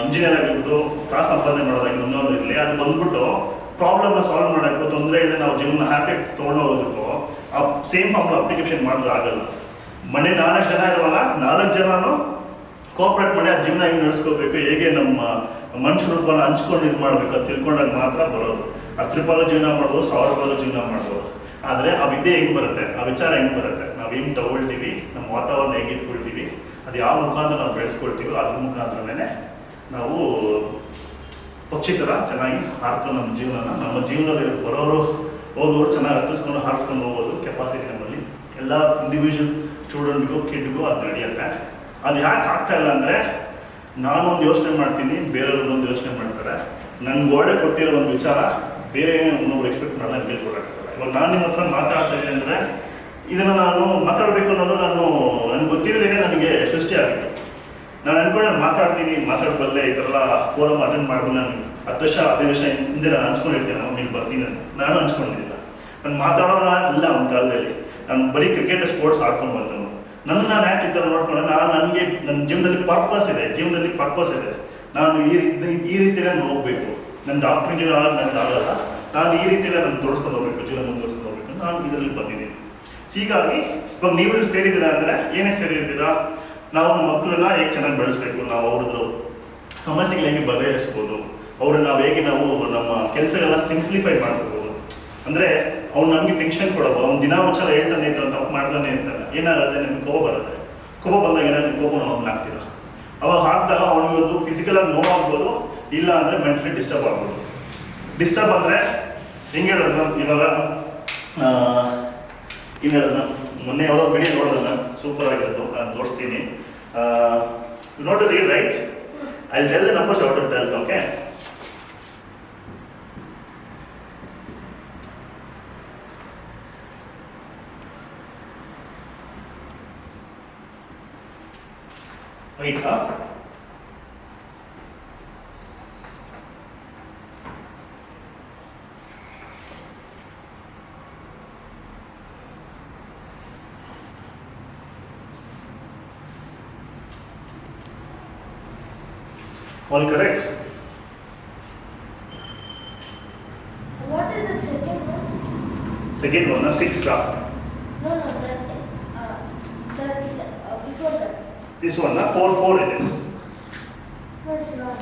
C: ಇಂಜಿನಿಯರ್ ಆಗಿರ್ಬೋದು, ಕಾಸು ಸಂಪಾದನೆ ಮಾಡೋದಾಗಿ ಇನ್ನೊಂದು ಇರಲಿ, ಅದು ಬಂದ್ಬಿಟ್ಟು ಪ್ರಾಬ್ಲಮ್ನ ಸಾಲ್ವ್ ಮಾಡೋಕ್ಕೂ, ತೊಂದರೆ ಇಲ್ಲ ನಾವು ಜೀವನ ಹ್ಯಾಪಿಯಾಗಿ ತೊಗೊಂಡೋಗೋದಕ್ಕೂ ಆ ಸೇಮ್ ಫಾರ್ಮುಲಾ ಅಪ್ಲಿಕೇಶನ್ ಮಾಡಿದ್ರೆ ಆಗಲ್ಲ. ಮನೆ 4 ಜನ ಇರುವಾಗ 4 ಜನನು ಕೋಆಪ್ರೇಟ್ ಮಾಡಿ ಆ ಜೀವನ ಹೇಗೆ ನಡೆಸ್ಕೋಬೇಕು, ಹೇಗೆ ನಮ್ಮ ಮನುಷ್ಯ ರೂಪನ ಹಂಚ್ಕೊಂಡು ಇದು ಮಾಡಬೇಕು ಅದು ತಿಳ್ಕೊಂಡಾಗ ಮಾತ್ರ ಬರೋದು. 10 ರೂಪಾಯಿ ಜೀವನ ಮಾಡ್ಬೋದು, 1000 ರೂಪಾಯಿ ಜೀವನ ಮಾಡ್ಬೋದು. ಆದರೆ ಆ ವಿದ್ಯೆ ಹೆಂಗೆ ಬರುತ್ತೆ, ಆ ವಿಚಾರ ಹೆಂಗೆ ಬರುತ್ತೆ, ನಾವು ಹೆಂಗೆ ತಗೊಳ್ತೀವಿ, ನಮ್ಮ ವಾತಾವರಣ ಹೇಗೆ ಇಟ್ಕೊಳ್ತೀವಿ, ಅದು ಯಾವ ಮುಖಾಂತರ ನಾವು ಬೆಳೆಸ್ಕೊಳ್ತೀವೋ ಅದ್ರ ಮುಖಾಂತರನೇ ನಾವು ಪಕ್ಷಿ ಥರ ಚೆನ್ನಾಗಿ ಹಾರ್ಕೊಂಡು ನಮ್ಮ ಜೀವನದಲ್ಲಿ ಬರೋರು ಹೋಗೋರು ಚೆನ್ನಾಗಿ ಹತ್ತಿಸ್ಕೊಂಡು ಹಾರಿಸ್ಕೊಂಡು ಹೋಗೋದು ಕೆಪಾಸಿಟಿ ನಮ್ಮಲ್ಲಿ ಎಲ್ಲ ಇಂಡಿವಿಜುವಲ್ ಸ್ಟೂಡೆಂಟ್ಗೂ ಕಿಡ್ಗೂ ಅದು ನಡೆಯುತ್ತೆ. ಅದು ಯಾಕೆ ಆಗ್ತಾ ಇಲ್ಲ ಅಂದರೆ, ನಾನೊಂದು ಯೋಚನೆ ಮಾಡ್ತೀನಿ, ಬೇರೆಯವ್ರನ್ನೊಂದು ಯೋಚನೆ ಮಾಡ್ತಾರೆ. ನನ್ನ ಗೋಡೆ ಕೊಟ್ಟಿರೋ ಒಂದು ವಿಚಾರ ಬೇರೆ ಇನ್ನೊಬ್ರು ಎಕ್ಸ್ಪೆಕ್ಟ್ ಮಾಡಲ್ಲ, ಹೇಳ್ಕೊಡಕ್ಕಾಗಲ್ಲ. ಇವಾಗ ನಾನು ನಿಮ್ಮ ಹತ್ರ ಮಾತಾಡ್ತಾ ಇದ್ದೀನಿ ಅಂದರೆ, ಇದನ್ನು ನಾನು ಮಾತಾಡಬೇಕು ಅನ್ನೋದು ನನಗೆ ಗೊತ್ತಿರದೇನೆ ನನಗೆ ಸೃಷ್ಟಿ ಆಗಿತ್ತು. ನಾನು ಅನ್ಕೊಂಡೆ ಮಾತಾಡಬಲ್ಲೆ, ಈ ಥರ ಫೋರಮ್ ಅಟೆಂಡ್ ಮಾಡ್ಬೋದು. ನಾನು 10 ವರ್ಷ 15 ವರ್ಷ ಹಿಂದೆ ನಾನು ಹಂಚ್ಕೊಂಡಿರ್ತೀನಿ, ನಾನು ಇಲ್ಲಿ ಬರ್ತೀನಿ ಅಂತ ನಾನು ಹಂಚ್ಕೊಂಡಿದ್ದಿಲ್ಲ. ನಾನು ಮಾತಾಡೋಣ ಇಲ್ಲ ಒಂದು ಕಾಲದಲ್ಲಿ. ನಾನು ಬರೀ ಕ್ರಿಕೆಟ್ ಸ್ಪೋರ್ಟ್ಸ್ ಆಡ್ಕೊಂಡು ಬಂದನು. ನಾನು ಯಾಕೆ ಈ ಥರ ನೋಡ್ಕೊಂಡು ನನಗೆ ನನ್ನ ಜೀವನದಲ್ಲಿ ಪರ್ಪಸ್ ಇದೆ. ನಾನು ಈ ರೀತಿಯೇ ಹೋಗಬೇಕು. ನನ್ನ ಡಾಕ್ಟರ್ ಇಂಜಿನಿಯರ್ ನನಗೆ ಆಗಲ್ಲ, ನಾನು ಈ ರೀತಿಯಲ್ಲ ನಾನು ತೋರಿಸ್ಕೊಂಡು ಹೋಗ್ಬೇಕು, ಜೀವನ ಮುಂದುವರಿಸ್ಕೊಂಡು ಹೋಗ್ಬೇಕು, ನಾನು ಇದರಲ್ಲಿ ಬಂದಿದ್ದೀನಿ. ಹೀಗಾಗಿ ಇವಾಗ ನೀವು ಸೇರಿದ್ದೀರಾ ಅಂದರೆ ಏನೇ ಸೇರಿದ್ದೀರಾ, ನಾವು ನಮ್ಮ ಮಕ್ಕಳನ್ನ ಹೇಗೆ ಚೆನ್ನಾಗಿ ಬೆಳೆಸ್ಬೇಕು, ನಾವು ಅವ್ರದ್ದು ಸಮಸ್ಯೆಗಳು ಹೇಗೆ ಬಗೆಹರಿಸ್ಬೋದು, ಅವ್ರನ್ನ ನಾವು ಹೇಗೆ ನಾವು ನಮ್ಮ ಕೆಲಸಗಳನ್ನ ಸಿಂಪ್ಲಿಫೈ ಮಾಡ್ಕೋಬೋದು. ಅಂದರೆ ಅವ್ನು ನಮಗೆ ಟೆನ್ಷನ್ ಕೊಡೋದು, ಅವ್ನು ದಿನ ಒಂದ್ಸಲ ಹೇಳ್ತಾನೆ ಇದ್ದ ತಪ್ಪು ಮಾಡ್ತಾನೆ ಇರ್ತಾನೆ, ಏನಾಗುತ್ತೆ ನಿಮ್ಗೆ ಕೋಪ ಬರುತ್ತೆ. ಕೋಪ ಬಂದಾಗ ಏನಾದ್ರು ಕೋಪ ಅವ್ನು ಹಾಕ್ತೀರ, ಅವಾಗ ಹಾಕಿದಾಗ ಅವ್ನಿಗೆ ಒಂದು ಫಿಸಿಕಲಾಗಿ ನೋವಾಗ್ಬೋದು, ಇಲ್ಲ ಅಂದರೆ ಮೆಂಟಲಿ ಡಿಸ್ಟರ್ಬ್ ಆಗ್ಬೋದು. ಡಿಸ್ಟರ್ಬ್ ಅಂದರೆ ಹೆಂಗೆ ಹೇಳೋದು, ಇವಾಗ ಇನ್ನು ಹೇಳೋದು, ಮೊನ್ನೆ ಯಾವುದೋ ವಿಡಿಯೋ ನೋಡೋದನ್ನ ಸೂಪರ್ ಆಗಿರೋದು, ನಾನು ತೋರಿಸ್ತೀನಿ. Note to read right, I tell the numbers out to tell. Okay, ಆಯ್ತಾ? All correct?
D: What is the second one?
C: Second one, 6.
D: No, before that.
C: This one, 4 it is.
D: No, it's not.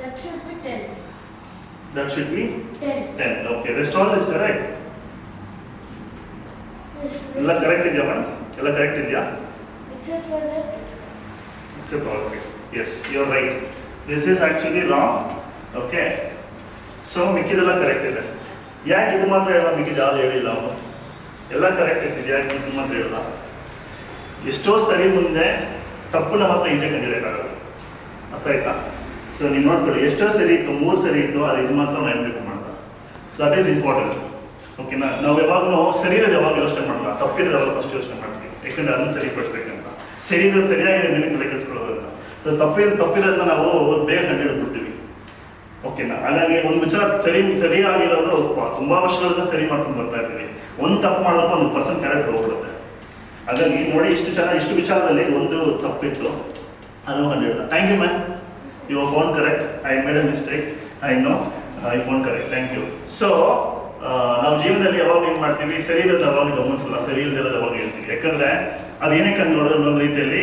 D: That should be 10.
C: That should be
D: 10.
C: Okay, rest all is correct.
D: Yes,
C: ಎಲ್ಲ correct ಇದೆಯಾ madam? ಎಲ್ಲ correct ಇದೆಯಾ?
D: except for that, it's correct.
C: Except all right. Yes, you are right. This is actually wrong. Okay. So ಮಿಕ್ಕಿದೆಲ್ಲ correct ಇದೆ. ಯಾಕೆ ಇದು ಮಾತ್ರ ಹೇಳ, ಮಿಕ್ಕಿದ ಯಾರು ಹೇಳಿಲ್ಲ ಅವನು? ಎಲ್ಲ ಕರೆಕ್ಟ್ ಇರ್ತಿದೆ, ಯಾಕೆ ಇದು ಮಾತ್ರ ಹೇಳಲ್ಲ? ಎಷ್ಟೋ ಸರಿ ಮುಂದೆ ತಪ್ಪನ್ನ ಮಾತ್ರ ಈಸಿಯಾಗಿ ಕಂಡುಹಿಡಿಯೋಕ್ಕಾಗಲ್ಲ. ಅರ್ಥ ಆಯ್ತಾ? ಸೊ ನೀವು ನೋಡ್ಕೊಳ್ಳಿ, ಎಷ್ಟೋ ಸರಿ ಇತ್ತು, 3 ಸರಿ ಇತ್ತು, ಅದು ಇದು ಮಾತ್ರ ನಾವು ನೆನಪು ಮಾಡ್ತಾ. So that is important. ಓಕೆನಾ? ನಾವು ಯಾವಾಗಲೂ ಸರಿ ಇರೋದು ಯಾವಾಗ ಯೋಚನೆ ಮಾಡಲ್ಲ, ತಪ್ಪಿರೋದು ಯಾವಾಗ ಫಸ್ಟ್ ಯೋಚನೆ ಮಾಡ್ತೀವಿ, ಯಾಕಂದ್ರೆ ಅದನ್ನು ಸರಿಪಡಿಸ್ಬೇಕಂತ. ಸರಿಯಾಗಿ ನೆನಪು ತಲೆ ಕೆಡಿಸ್ಕೊಳ್ಳೋದಂತ. ಸೊ ತಪ್ಪಿರೋದನ್ನ ನಾವು ಬೇಗ ಕಂಡುಹಿಡಿದ್ಬಿಡ್ತೀವಿ. ಓಕೆನಾ? ಹಾಗಾಗಿ ಒಂದು ವಿಚಾರ ಸರಿಯಾಗಿರೋದು ತುಂಬ ವರ್ಷಗಳಿಂದ ಸರಿ ಮಾಡ್ಕೊಂಡು ಬರ್ತಾ ಇರ್ತೀವಿ. ಒಂದು ತಪ್ಪು ಮಾಡೋದು 1% ಕರೆಕ್ಟ್ ಹೋಗ್ಬಿಡುತ್ತೆ. ಹಾಗಾಗಿ ನೋಡಿ, ಇಷ್ಟು ವಿಚಾರದಲ್ಲಿ ಒಂದು ತಪ್ಪಿತ್ತು, ಅದು ಕಂಡುಹಿಡಿದ. Thank you ma'am, you found correct. I made a mistake, I know, I found correct. Thank you. So ನಾವು ಜೀವನದಲ್ಲಿ ಯಾವಾಗ ಏನು ಮಾಡ್ತೀವಿ, ಸರಿ ಇರೋದು ಯಾವಾಗ ಗಮನಿಸಲ್ಲ, ಸರಿ ಇಲ್ಲದಿರೋದು ಯಾವಾಗ ಹೇಳ್ತೀವಿ. ಯಾಕಂದರೆ ಅದೇನಕ್ಕೆ ನೋಡೋದು ಅನ್ನೋ ರೀತಿಯಲ್ಲಿ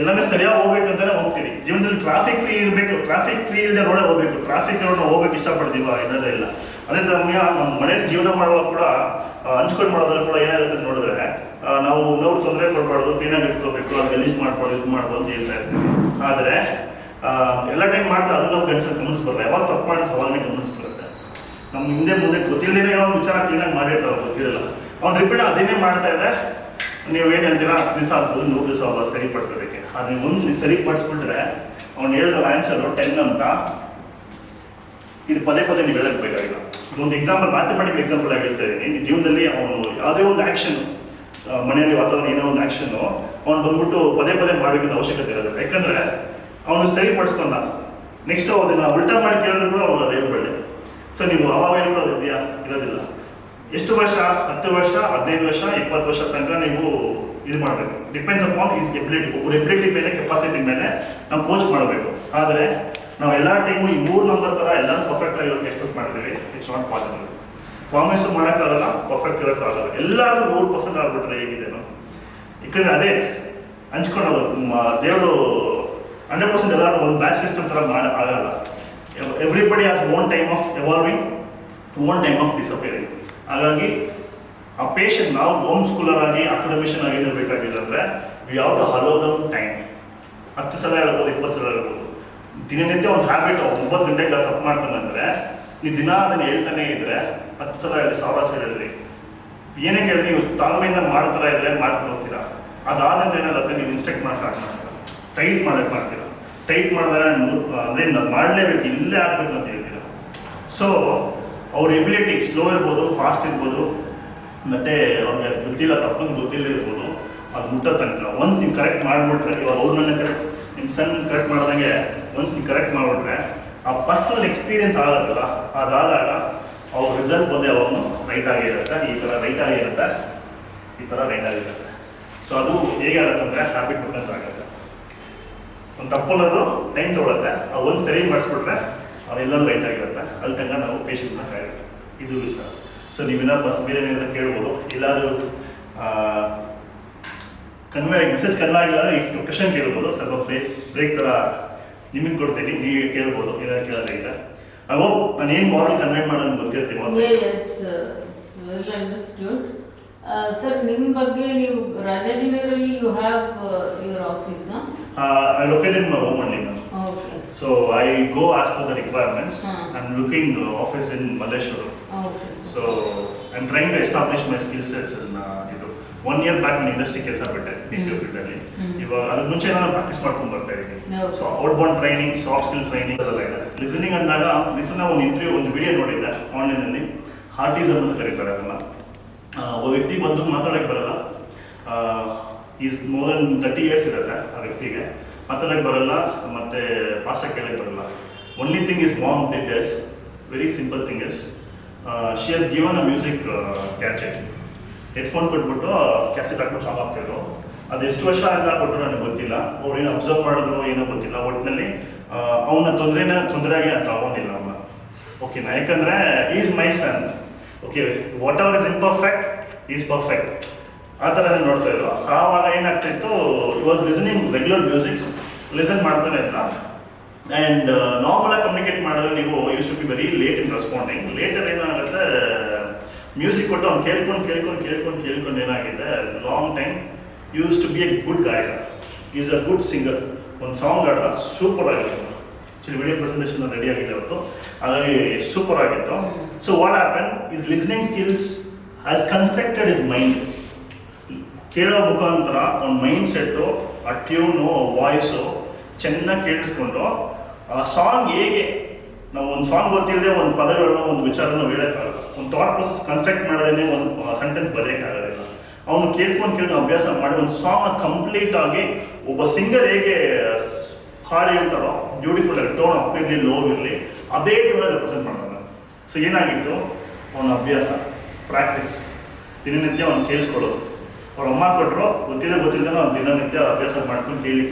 C: ಎಲ್ಲನೇ ಸರಿಯಾಗಿ ಹೋಗ್ಬೇಕಂತಾನೆ ಹೋಗ್ತೀವಿ. ಜೀವನದಲ್ಲಿ ಟ್ರಾಫಿಕ್ ಫ್ರೀ ಇರಬೇಕು, ಟ್ರಾಫಿಕ್ ಫ್ರೀ ಇಲ್ಲದೆ ರೋಡೇ ಹೋಗ್ಬೇಕು, ಟ್ರಾಫಿಕ್ ರೋಡ್ ನಾವು ಹೋಗ್ಬೇಕು ಇಷ್ಟಪಡ್ತೀವ, ಇರೋದೇ ಇಲ್ಲ. ಅದೇ ಥರ ನಮ್ಮ ಮನೇಲಿ ಜೀವನ ಮಾಡುವಾಗ ಕೂಡ ಹಂಚ್ಕೊಂಡು ಮಾಡೋದ್ರಲ್ಲಿ ಕೂಡ ಏನಾಗುತ್ತೆ ಅಂತ ನೋಡಿದ್ರೆ, ನಾವು ತೊಂದರೆ ಕೊಡಬಾರ್ದು, ಕ್ಲೀನಾಗಿ ಇಟ್ಕೋಬೇಕು, ಅದು ಗಲೀಜು ಮಾಡ್ಬಾರ್ದು, ಇದು ಮಾಡ್ಬೋದು ಅಂತ ಹೇಳ್ತಾ ಇರ್ತೀವಿ. ಆದರೆ ಎಲ್ಲ ಟೈಮ್ ಮಾಡ್ತಾ ಅದು ನಾವು ಗಮನಿಸ್ಬಾರ್ದು. ಯಾವಾಗ ತಪ್ಪು ಮಾಡಿದ್ರೆ ಅವಾಗನೇ ಗಮನಿಸ್ಬರುತ್ತೆ. ನಮ್ಮ ಹಿಂದೆ ಮುಂದೆ ಗೊತ್ತಿಲ್ಲದೇ ಅವ್ನು ವಿಚಾರ ಕ್ಲೀನಾಗಿ ಮಾಡಿರ್ತಾವೆ, ಗೊತ್ತಿರಲ್ಲ. ಅವ್ನು ರಿಪೀಟ್ ಅದನ್ನೇ ಮಾಡ್ತಾ ಇದ್ರೆ ನೀವು ಏನು ಹೇಳ್ತೀರಾ, ದಿವಸ ಆಗ್ಬೋದು, 100 ದಿವಸ ಆಗ್ಬೋದು ಸರಿಪಡಿಸೋದಕ್ಕೆ. ಆದರೆ ನೀವು ಸರಿಪಡಿಸ್ಬಿಟ್ರೆ ಅವ್ನು ಹೇಳಿದ ಆನ್ಸರು 10 ಅಂತ, ಇದು ಪದೇ ನೀವು ಹೇಳಕ್ಕೆ ಬೇಕಾಗಿಲ್ಲ. ಒಂದು ಎಕ್ಸಾಂಪಲ್, ಮ್ಯಾಥಮೆಟಿಕ್ ಎಕ್ಸಾಂಪಲ್ ಆಗಿ ಹೇಳ್ತಾ ಇದ್ದೀನಿ. ನಿಮ್ಮ ಜೀವನದಲ್ಲಿ ಅವನು ಯಾವುದೇ ಒಂದು ಆ್ಯಕ್ಷನ್, ಮನೆಯಲ್ಲಿ ವಾತಾವರಣ ಏನೋ ಒಂದು ಆ್ಯಕ್ಷನ್ನು ಅವ್ನು ಬಂದ್ಬಿಟ್ಟು ಪದೇ ಮಾಡಬೇಕಂತ ಅವಶ್ಯಕತೆ ಇರೋದಿಲ್ಲ. ಯಾಕಂದರೆ ಅವನು ಸರಿಪಡಿಸ್ಕೊಂಡ, ನೆಕ್ಸ್ಟ್ ಅದನ್ನು ಉಲ್ಟಾ ಮಾಡಿ ಕೇಳಿದ್ರು ಕೂಡ ಅವ್ರು ಹೇಳ್ಬೇಡಿ. ಸೊ ನೀವು ಅವಾಗ ಹೇಳ್ಕೊಳ್ಳೋದು ಇದೆಯಾ? ಇರೋದಿಲ್ಲ. ಎಷ್ಟು ವರ್ಷ? 10 ವರ್ಷ, 15 ವರ್ಷ, 20 ವರ್ಷ ತನಕ ನೀವು ಇದು ಮಾಡಬೇಕು. Depends upon is ability. ಒಬ್ಬರು ಎಬಿಲಿಟಿ ಮೇಲೆ, ಕೆಪಾಸಿಟಿ ಮೇಲೆ ನಾವು ಕೋಚ್ ಮಾಡಬೇಕು. ಆದರೆ ನಾವು ಎಲ್ಲ ಟೈಮು ಈ 3 ನಂಬರ್ ಥರ ಎಲ್ಲರೂ ಪರ್ಫೆಕ್ಟ್ ಆಗಿರೋಕ್ಕೆ ಎಕ್ಸ್ಪೆಕ್ಟ್ ಮಾಡ್ತೀವಿ. It's not possible. ಪ್ರಾಮಿಸ್ ಮಾಡೋಕ್ಕಾಗಲ್ಲ, ಪರ್ಫೆಕ್ಟ್ ಇರೋಕ್ಕಾಗಲ್ಲ. ಎಲ್ಲರೂ 100% ಆಗ್ಬಿಟ್ರೆ ಹೇಗಿದೆನೋ. ಯಾಕಂದರೆ ಅದೇ ಹಂಚ್ಕೊಳ್ಳೋದು, ದೇವರು 100% ಎಲ್ಲರೂ ಒಂದು ಬ್ಯಾಚ್ ಸಿಸ್ಟಮ್ ಥರ ಆಗಲ್ಲ. Everybody has own time of evolving, own time of disappearing. ಹಾಗಾಗಿ ಆ ಪೇಷಂಟ್ ನಾವು ಹೋಮ್ ಸ್ಕೂಲರ್ ಆಗಿ, ಅಕಾಡೆಮಿಷನ್ ಆಗಿ ಇರಬೇಕಾಗಿಲ್ಲ. ಅಂದರೆ we have to allow them time. 10 ಸಲ ಹೇಳ್ಬೋದು, 20 ಸಲ ಹೇಳ್ಬೋದು. ದಿನನಿತ್ಯ ಒಂದು ಹ್ಯಾಬಿಟ್, 9 ಗಂಟೆಗೆ ತಪ್ಪು ಮಾಡ್ತಾನೆ ಅಂದರೆ ನೀವು ದಿನ ಅದನ್ನು ಹೇಳ್ತಾನೆ ಇದ್ದರೆ 10 ಸಲ ಹೇಳಿ, 1000 ಸಲ ಹೇಳಿದ್ರಿ, ಏನೇ ಕೇಳಿ ನೀವು ತಾಳ್ಮೆಯಿಂದ ಮಾಡ್ತಾರ ಇದ್ರೆ ಮಾಡ್ಕೊಂಡು ಹೋಗ್ತೀರಾ. ಅದಾದಂದ್ರೆ ಏನಾಗುತ್ತೆ, ನೀವು ಇನ್ಸ್ಟ್ರಕ್ಟ್ ಮಾಡಿ ಸ್ಟಾರ್ಟ್ ಮಾಡ್ತೀರಾ, ಟೈಟ್ ಮಾಡೋಕ್ಕೆ ಮಾಡ್ತೀರಾ. ಟೈಟ್ ಮಾಡಿದ್ರೆ ಅಂದರೆ ನಾವು ಮಾಡಲೇಬೇಕು, ಇಲ್ಲೇ ಆಗಬೇಕು ಅಂತ ಹೇಳ್ತೀರಾ. ಸೊ ಅವ್ರ ಎಬಿಲಿಟಿ ಸ್ಲೋ ಇರ್ಬೋದು, ಫಾಸ್ಟ್ ಇರ್ಬೋದು, ಮತ್ತು ಅವ್ರಿಗೆ ಗೊತ್ತಿಲ್ಲ, ತಪ್ಪಂಗೆ ಗೊತ್ತಿಲ್ಲ ಇರ್ಬೋದು, ಅದು ಮುಟ್ಟೋ ತನಕ ಒನ್ಸ್ ನೀವು ಕರೆಕ್ಟ್ ಮಾಡಿಬಿಟ್ರೆ, ಇವಾಗ ಅವ್ರನ್ನೇ ಕರೆಕ್ಟ್, ನಿಮ್ಮ ಸಣ್ಣ ಕರೆಕ್ಟ್ ಮಾಡಿದಂಗೆ ಒನ್ಸ್ ನೀವು ಕರೆಕ್ಟ್ ಮಾಡಿಬಿಟ್ರೆ ಆ ಪರ್ಸನಲ್ ಎಕ್ಸ್ಪೀರಿಯನ್ಸ್ ಆಗೋದಲ್ಲ, ಅದಾದಾಗ ಅವ್ರ ರಿಸಲ್ಟ್ ಬಂದು ಯಾವಾಗಲೂ ರೈಟ್ ಆಗಿರುತ್ತೆ. ಈ ಥರ ರೈಟ್ ಆಗಿರುತ್ತೆ, ಈ ಥರ ರೈಟ್ ಆಗಿರುತ್ತೆ. ಸೊ ಅದು ಹೇಗೆ ಆಗುತ್ತಂದರೆ ಹ್ಯಾಬಿಟ್ ಮುಖಾಂತರ ಆಗುತ್ತೆ. ಒಂದು ತಪ್ಪು ಅನ್ನೋದು ಟೈಮ್ ತೊಗೊಳುತ್ತೆ, ಅದು ಒಂದು ಸರಿ ಮಾಡಿಸ್ಬಿಟ್ರೆ ಅವರೆಲ್ಲರೂ ರೈಟ್ ಆಗಿರುತ್ತೆ. ಅಲ್ಲಿ ತನಕ ನಾವು ಪೇಷನ್ಸ್ನ ಕಾಯಿರುತ್ತೆ. ಇದು ವಿಷಯ. ಸೊ ನೀವೇನಾದ್ರು ಬೇರೆ ಏನಾದ್ರು ಕೇಳ್ಬೋದು, ಎಲ್ಲಾದರೂ ಕನ್ವೆ ಮೆಸೇಜ್ ಕನ್ವೆ ಆಗಿಲ್ಲ ಅಂದರೆ ಈ ಕ್ವಶನ್ ಕೇಳ್ಬೋದು. ಸ್ವಲ್ಪ ಬ್ರೇಕ್ ಥರ ನಿಮಗೆ ಕೊಡ್ತೀನಿ, ನೀವು ಕೇಳ್ಬೋದು ಏನಾದ್ರು ಕೇಳೋದಾಗಿದೆ. ಐ ಹೋಪ್ ನಾನು ಏನು ಮಾರಲ್ ಕನ್ವೆ ಮಾಡೋದು ಗೊತ್ತಿರ್ತೀವಿ.
B: Well understood. ಸರ್, ನಿಮ್ಮ ಬಗ್ಗೆ ನೀವು ರಾಜಾಜಿನಗರಲ್ಲಿ you have your office?
C: I located in my home only, ma'am.
B: Okay.
C: So I go as per the requirements. I'm looking office in Malleshwar.
B: Okay.
C: So I'm trying to establish my skill sets in 1 year back in industry ಕೆಲಸ ಬಿಟ್ಟೆ BPO field ಅಲ್ಲಿ. ಇವಾಗ ಅದಕ್ಕೆ ಮುಂಚೆ ನಾನು practice ಮಾಡ್ಕೊಂಡು ಬರ್ತಾ ಇದ್ದೀನಿ. So outbound training, soft skill training ಅದೆಲ್ಲ ಇದೆ. ಲಿಸನಿಂಗ್ ಅಂದಾಗ ಲಿಸನ್ ಒಂದು ಇಂಟರ್ವ್ಯೂ ಒಂದು ವಿಡಿಯೋ ನೋಡಿದ್ದೆ ಆನ್ಲೈನ್ ಅಲ್ಲಿ. ಹಾರ್ಟಿಸಮ್ ಅಂತ ಕರೀತಾರೆ ಅದನ್ನ. ಒಬ್ಬ ವ್ಯಕ್ತಿ ಬಂದು ಮಾತಾಡಕ್ಕೆ ಬರಲ್ಲ, ಈಸ್ ಮೋರ್ ದನ್ 30 years ಇರುತ್ತೆ ಆ ವ್ಯಕ್ತಿಗೆ, ಮಾತಾಡಕ್ಕೆ ಬರಲ್ಲ ಮತ್ತೆ ಫಾಸ್ಟಾಗಿ ಕೇಳಕ್ಕೆ ಬರಲ್ಲ. Only thing is mom did is very simple thing is she has given a music gadget. Headphone ಕೊಟ್ಬಿಟ್ಟು ಕ್ಯಾಸೆಟ್ ಹಾಕ್ಬಿಟ್ಟು ಸಾಂಗ್ ಹಾಕ್ತಿದ್ರು. ಅದು ಎಷ್ಟು ವರ್ಷ ಅಂತ ಕೊಟ್ಟರು ನನಗೆ ಗೊತ್ತಿಲ್ಲ, ಅವ್ರು ಏನು ಅಬ್ಸರ್ವ್ ಮಾಡಿದ್ರು ಏನೋ ಗೊತ್ತಿಲ್ಲ. ಒಟ್ಟಿನಲ್ಲಿ ಅವನ ತೊಂದರೆಯಾಗಿ ಅಂತ ತಗೊಂಡಿಲ್ಲ ಅವನ್ನ. ಓಕೆನಾ, ಯಾಕಂದರೆ is my son. Okay, whatever is imperfect is perfect ಆ ಥರ ನೋಡ್ತಾ ಇದ್ರು. ಆವಾಗ ಏನಾಗ್ತಿತ್ತು, it was listening regular musics, listen ಮಾಡ್ತಾನೆ ಇದ್ದ. ಆ್ಯಂಡ್ ನಾರ್ಮಲಾಗಿ ಕಮ್ಯುನಿಕೇಟ್ ಮಾಡಿದ್ರೆ ನೀವು use to be very late in responding. Later ಏನಾಗುತ್ತೆ, ಮ್ಯೂಸಿಕ್ ಕೊಟ್ಟು ಅವ್ನು ಕೇಳ್ಕೊಂಡು ಏನಾಗಿದೆ, long time use to be a good ಗಾಯಕ, ಈಸ್ ಅ ಗುಡ್ ಸಿಂಗರ್. ಒಂದು ಸಾಂಗ್ ಆಡ ಸೂಪರ್ ಆಗಿತ್ತು. ಆ್ಯಕ್ಚುಲಿ ವಿಡಿಯೋ ಪ್ರೆಸೆಂಟೇಷನ್ ರೆಡಿ ಆಗಿದೆ ಅವತ್ತು, ಹಾಗಾಗಿ ಸೂಪರ್ ಆಗಿತ್ತು. So what happen, is listening skills has constructed is mind. ಕೇಳೋ ಮುಖಾಂತರ ಒಂದು ಮೈಂಡ್ ಸೆಟ್ಟು, ಆ ಟ್ಯೂನು, ವಾಯ್ಸು ಚೆನ್ನಾಗಿ ಕೇಳಿಸ್ಕೊಂಡು ಆ ಸಾಂಗ್ ಹೇಗೆ ನಾವು ಒಂದು ಸಾಂಗ್ ಗೊತ್ತಿಲ್ಲದೆ ಒಂದು ಪದಗಳನ್ನ ಒಂದು ವಿಚಾರನ ಹೇಳೋಕ್ಕಾಗಲ್ಲ. ಒಂದು ಥಾಟ್ ಪ್ರೊಸೆಸ್ ಕನ್ಸ್ಟ್ರಕ್ಟ್ ಮಾಡೋದೇ ಒಂದು ಸೆಂಟೆನ್ಸ್ ಬರೆಯೋಕ್ಕಾಗೋದಿಲ್ಲ. ಅವನು ಕೇಳ್ಕೊಂಡು ಅಭ್ಯಾಸ ಮಾಡಿ ಒಂದು ಸಾಂಗ್ ಕಂಪ್ಲೀಟ್ ಆಗಿ ಒಬ್ಬ ಸಿಂಗರ್ ಹೇಗೆ ಹಾಡು ಹೇಳ್ತಾರೋ ಬ್ಯೂಟಿಫುಲ್ ಆಗಿ, ಟೋನ್ ಅಪ್ ಇರಲಿ ಲೋ ಇರಲಿ ಅದೇ ಟೋನಲ್ಲಿ ರೆಪ್ರೆಸೆಂಟ್ ಮಾಡ್ತಾನೆ. ಸೊ ಏನಾಗಿತ್ತು, ಅವನ ಅಭ್ಯಾಸ, ಪ್ರಾಕ್ಟೀಸ್, ದಿನನಿತ್ಯ ಅವ್ನು ಕೇಳಿಸ್ಕೊಳ್ಳೋದು. ಅವ್ರ ಅಮ್ಮ ಕೊಟ್ಟರು ಗೊತ್ತಿಲ್ಲದೆ ಅವ್ನು ದಿನನಿತ್ಯ ಅಭ್ಯಾಸ ಮಾಡ್ಕೊಂಡು ಕೇಳಿ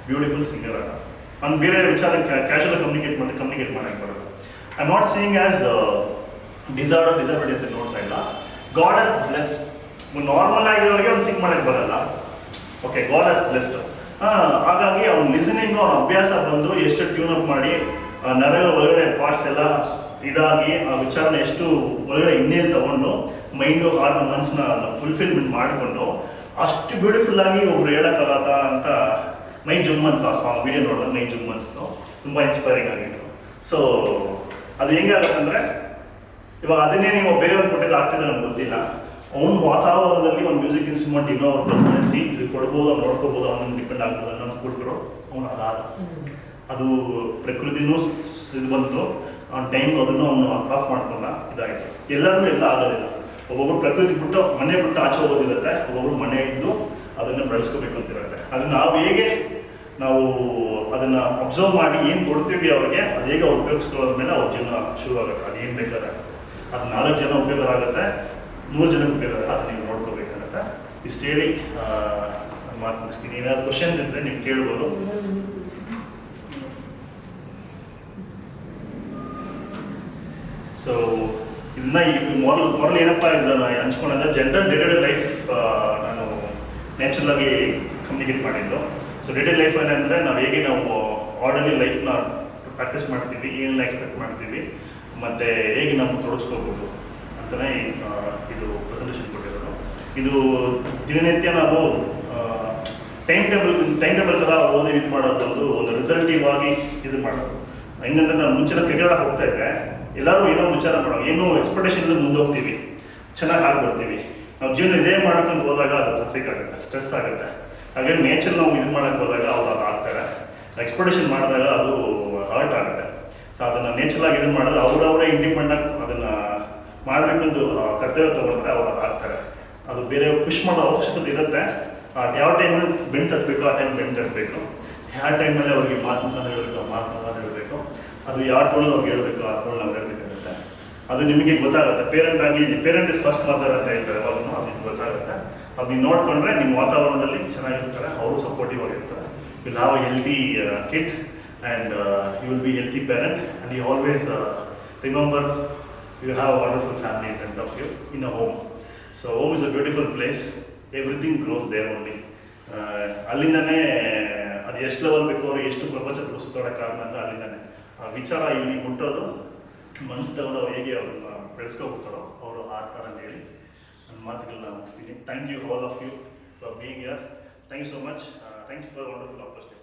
C: ಬ್ಯೂಟಿಫುಲ್ ಸಿಂಗರ್ ಆಗ. ಅವ್ನು ಬೇರೆ ವಿಚಾರ ಕ್ಯಾಶುವಲ್ ಕಮ್ಯುನಿಕೇಟ್ ಮಾಡೋಕ್ಕೆ ಬರೋದು. ಐ ನಾಟ್ ಸೀಯಿಂಗ್ ಆ್ಯಸ್ ಡಿಸಾರ್ಬಿಲಿಟಿ ಅಂತ ನೋಡ್ತಾ ಇಲ್ಲ. God has blessed. ನಾರ್ಮಲ್ ಆಗಿರೋರಿಗೆ ಅವ್ನು ಸಿಂಗ್ ಮಾಡೋಕ್ಕೆ ಬರಲ್ಲ. Okay, god has blessed. ಹಾಗಾಗಿ ಅವ್ನು ಲಿಸನಿಂಗು, ಅವ್ನ ಅಭ್ಯಾಸ ಬಂದು ಎಷ್ಟು ಟ್ಯೂನ್ ಅಪ್ ಮಾಡಿ ನರಗಳ ಒಳಗಡೆ ಪಾರ್ಟ್ಸ್ ಎಲ್ಲ ಇದಾಗಿ ಆ ವಿಚಾರನ ಎಷ್ಟು ಒಳಗಡೆ ಇನ್ನೇನು ತಗೊಂಡು ಮೈಂಡು ಹಾರ್ಟ್ ಮನ್ಸನ್ನ ಫುಲ್ಫಿಲ್ಮೆಂಟ್ ಮಾಡಿಕೊಂಡು ಅಷ್ಟು ಬ್ಯೂಟಿಫುಲ್ ಆಗಿ ಒಬ್ರು ಹೇಳೋಕ್ಕಾಗತ್ತ ಅಂತ ಮೈ ಜುಮ್ ಅನ್ಸ್ತು. ಆ ಸಾಂಗ್ ವಿಡಿಯೋ ನೋಡಿದ್ರೆ ಮೈ ಜುಮ್ ಅನ್ಸ್ತು, ತುಂಬ ಇನ್ಸ್ಪೈರಿಂಗ್ ಆಗಿತ್ತು. ಸೊ ಅದು ಹೆಂಗೆ ಆಗುತ್ತಂದರೆ, ಇವಾಗ ಅದನ್ನೇ ನೀವು ಬೇರೆಯವ್ರು ಕೊಟ್ಟಿದ್ದು ಆಗ್ತಿದೆ ನಮ್ಗೆ ಗೊತ್ತಿಲ್ಲ. ಅವ್ನ ವಾತಾವರಣದಲ್ಲಿ ಒಂದು ಮ್ಯೂಸಿಕ್ ಇನ್ಸ್ಟ್ರೂಮೆಂಟ್ ಇನ್ನೊಬ್ರು ಬಳಸಿ ಕೊಡ್ಬೋದು, ಅವ್ನು ನೋಡ್ಕೋಬೋದು, ಅವನಿಗೆ ಡಿಪೆಂಡ್ ಆಗ್ಬೋದು ಅನ್ನೋದು ಕೊಟ್ಟರು. ಅವನು ಅದಾದ ಅದು ಪ್ರಕೃತಿನೂ ಇದು ಬಂತು, ಅವ್ನ ಟೈಮ್ ಅದನ್ನು ಅವನು ಆಫ್ ಮಾಡ್ಕೊಂಡ, ಇದಾಯಿತು. ಎಲ್ಲರಿಗೂ ಎಲ್ಲ ಆಗೋದಿಲ್ಲ. ಒಬ್ಬೊಬ್ರು ಪ್ರಕೃತಿ ಬಿಟ್ಟು ಮನೆ ಬಿಟ್ಟು ಆಚೆ ಹೋಗೋದಿರುತ್ತೆ, ಒಬ್ಬೊಬ್ರು ಮನೆ ಇದ್ದು ಅದನ್ನು ಬೆಳೆಸ್ಕೋಬೇಕು ಅಂತಿರುತ್ತೆ. ಅದನ್ನು ನಾವು ಹೇಗೆ ಅದನ್ನು ಅಬ್ಸರ್ವ್ ಮಾಡಿ ಏನು ಕೊಡ್ತೀವಿ ಅವ್ರಿಗೆ, ಅದು ಹೇಗೆ ಉಪಯೋಗಿಸ್ಕೊಳ್ಳೋದ್ರ ಮೇಲೆ ಅವ್ರ ಜೀವನ ಶುರು ಆಗುತ್ತೆ. ಅದು ಏನು ಬೇಕಾದ್ರೆ ಅದು 4 ಜನ ಉಪಯೋಗ ಆಗುತ್ತೆ, 100 ಜನಕ್ಕೆ ಉಪಯೋಗ ಆಗುತ್ತೆ. ಅದು ನೀವು ನೋಡ್ಕೋಬೇಕಾಗತ್ತೆ. ಇಷ್ಟು ಹೇಳಿ ಮಾತು ಮುಗಿಸ್ತೀನಿ. ಏನಾದ್ರು ಕ್ವಶನ್ಸ್ ಇದ್ದರೆ ನೀವು ಕೇಳ್ಬೋದು. ಸೊ ಇದನ್ನ ಈಗ ಮೊದಲು ಏನಪ್ಪ ಇದನ್ನ ಹಂಚ್ಕೊಂಡಂದ್ರೆ general day to day life ನಾನು ನ್ಯಾಚುರಲ್ ಆಗಿ ಕಮ್ಯುನಿಕೇಟ್ ಮಾಡಿದ್ದು. So day to day life ಏನಂದರೆ ನಾವು ಹೇಗೆ ನಾವು ಆರ್ಡರ್ಲಿ ಲೈಫ್ನ ಪ್ರಾಕ್ಟೀಸ್ ಮಾಡ್ತೀವಿ, ಏನೆಲ್ಲ ಎಕ್ಸ್ಪೆಕ್ಟ್ ಮಾಡ್ತೀವಿ, ಮತ್ತು ಹೇಗೆ ನಾವು ತೊಡಗಿಸ್ಕೋಬೋದು ಅಂತಲೇ ಇದು ಪ್ರೆಸೆಂಟೇಷನ್ ಕೊಟ್ಟಿರೋದು. ಇದು ದಿನನಿತ್ಯ ನಾವು ಟೈಮ್ ಟೇಬಲ್ ಥರ ಓದಿ ಇದು ಮಾಡೋದು, ಒಂದು ರಿಸಲ್ಟಿವ್ ಆಗಿ ಇದು ಮಾಡೋದು. ಹೆಂಗಂದ್ರೆ ನಾವು ಮುಂಚೆ ಕ್ರಿಕೆಟ್ ಹೋಗ್ತಾ ಇದ್ದರೆ ಎಲ್ಲರೂ ಏನೋ ವಿಚಾರ ಮಾಡೋದು, ಏನೋ ಎಕ್ಸ್ಪೆಕ್ಟೇಷನ್ ಮುಂದೆ ಹೋಗ್ತೀವಿ, ಚೆನ್ನಾಗಿ ಆಗ್ಬಿಡ್ತೀವಿ. ನಾವು ಜೀವನ ಇದೇ ಮಾಡ್ಕೊಂಡು ಹೋದಾಗ ಅದು ಟ್ರಾಫಿಕ್ ಆಗುತ್ತೆ, ಸ್ಟ್ರೆಸ್ ಆಗುತ್ತೆ. ಹಾಗೆ ನೇಚರ್ ನಾವು ಇದು ಮಾಡೋಕ್ಕೆ ಹೋದಾಗ ಅವ್ರು ಅದು ಆಗ್ತಾರೆ. ಎಕ್ಸ್ಪೆಕ್ಟೇಷನ್ ಮಾಡಿದಾಗ ಅದು ಹರ್ಟ್ ಆಗುತ್ತೆ. ಸೊ ಅದನ್ನು ನೇಚರಾಗಿ ಇದು ಮಾಡಿದ್ರೆ ಅವರವರೇ ಇಂಡಿಪೆಂಡೆಂಟ್ ಅದನ್ನು ಮಾಡಬೇಕಂದು ಕರ್ತವ್ಯ ತೊಗೊಂಡ್ರೆ ಅವ್ರು ಅದು ಆಗ್ತಾರೆ. ಅದು ಬೇರೆ ಪುಷ್ ಮಾಡೋ ಅವಶ್ಯಕತೆ ಇರುತ್ತೆ. ಯಾವ ಟೈಮಲ್ಲಿ ಬೆಂಡ್ ತಟ್ಟಬೇಕು ಆ ಟೈಮ್ ಬೆಂಡ್ ತಟ್ಟಬೇಕು, ಯಾವ ಟೈಮಲ್ಲಿ ಅವ್ರಿಗೆ ಮಾತನ್ನ ಹೇಳಬೇಕು, ಅದು ಯಾವ ಟೋನಲ್ಲಿ ಅವ್ರಿಗೆ ಹೇಳಬೇಕು ಆ ಟೋಲ್ ನಾವು ಹೇಳಬೇಕಾಗುತ್ತೆ. ಅದು ನಿಮಗೆ ಗೊತ್ತಾಗುತ್ತೆ. ಪೇರೆಂಟ್ ಇಸ್ ಫಸ್ಟ್ ಮದರ್ ಅಂತ ಹೇಳ್ತಾರೆ, ಅವಾಗೂ ಅದು ಗೊತ್ತಾಗುತ್ತೆ. ಅದು ನೀವು ನೋಡಿಕೊಂಡ್ರೆ ನಿಮ್ಮ ವಾತಾವರಣದಲ್ಲಿ ಚೆನ್ನಾಗಿರ್ತಾರೆ, ಅವರು ಸಪೋರ್ಟಿವ್ ಆಗಿರ್ತಾರೆ. Will have a healthy kid and you will be healthy parent. And you always remember you have a wonderful family in front of you in a home. So home is a beautiful place. Everything grows there only. ಅಲ್ಲಿಂದನೇ ಅದು ಎಷ್ಟು level ಬೇಕು ಅವ್ರು ಎಷ್ಟು ಪ್ರಪಂಚ ಸುತ್ತಾಡೋಕ್ಕೆ ಕಾರಣ ಅಂದರೆ ಅಲ್ಲಿಂದನೇ ಆ ವಿಚಾರ ಇಲ್ಲಿ ಮುಟ್ಟೋದು ಮನಸ್ಸು ತಗೊಂಡು ಅವ್ರು ಹೇಗೆ ಅವ್ರನ್ನ ಬೆಳೆಸ್ಕೊಬಿಡ್ತಾರೋ ಅವರು ಆ ಥರ ಅಂತ ಹೇಳಿ ನನ್ನ ಮಾತುಗಳನ್ನ ಮುಗಿಸ್ತೀನಿ. Thank you all of you for being here. Thank you so much. Thank you for wonderful opportunity.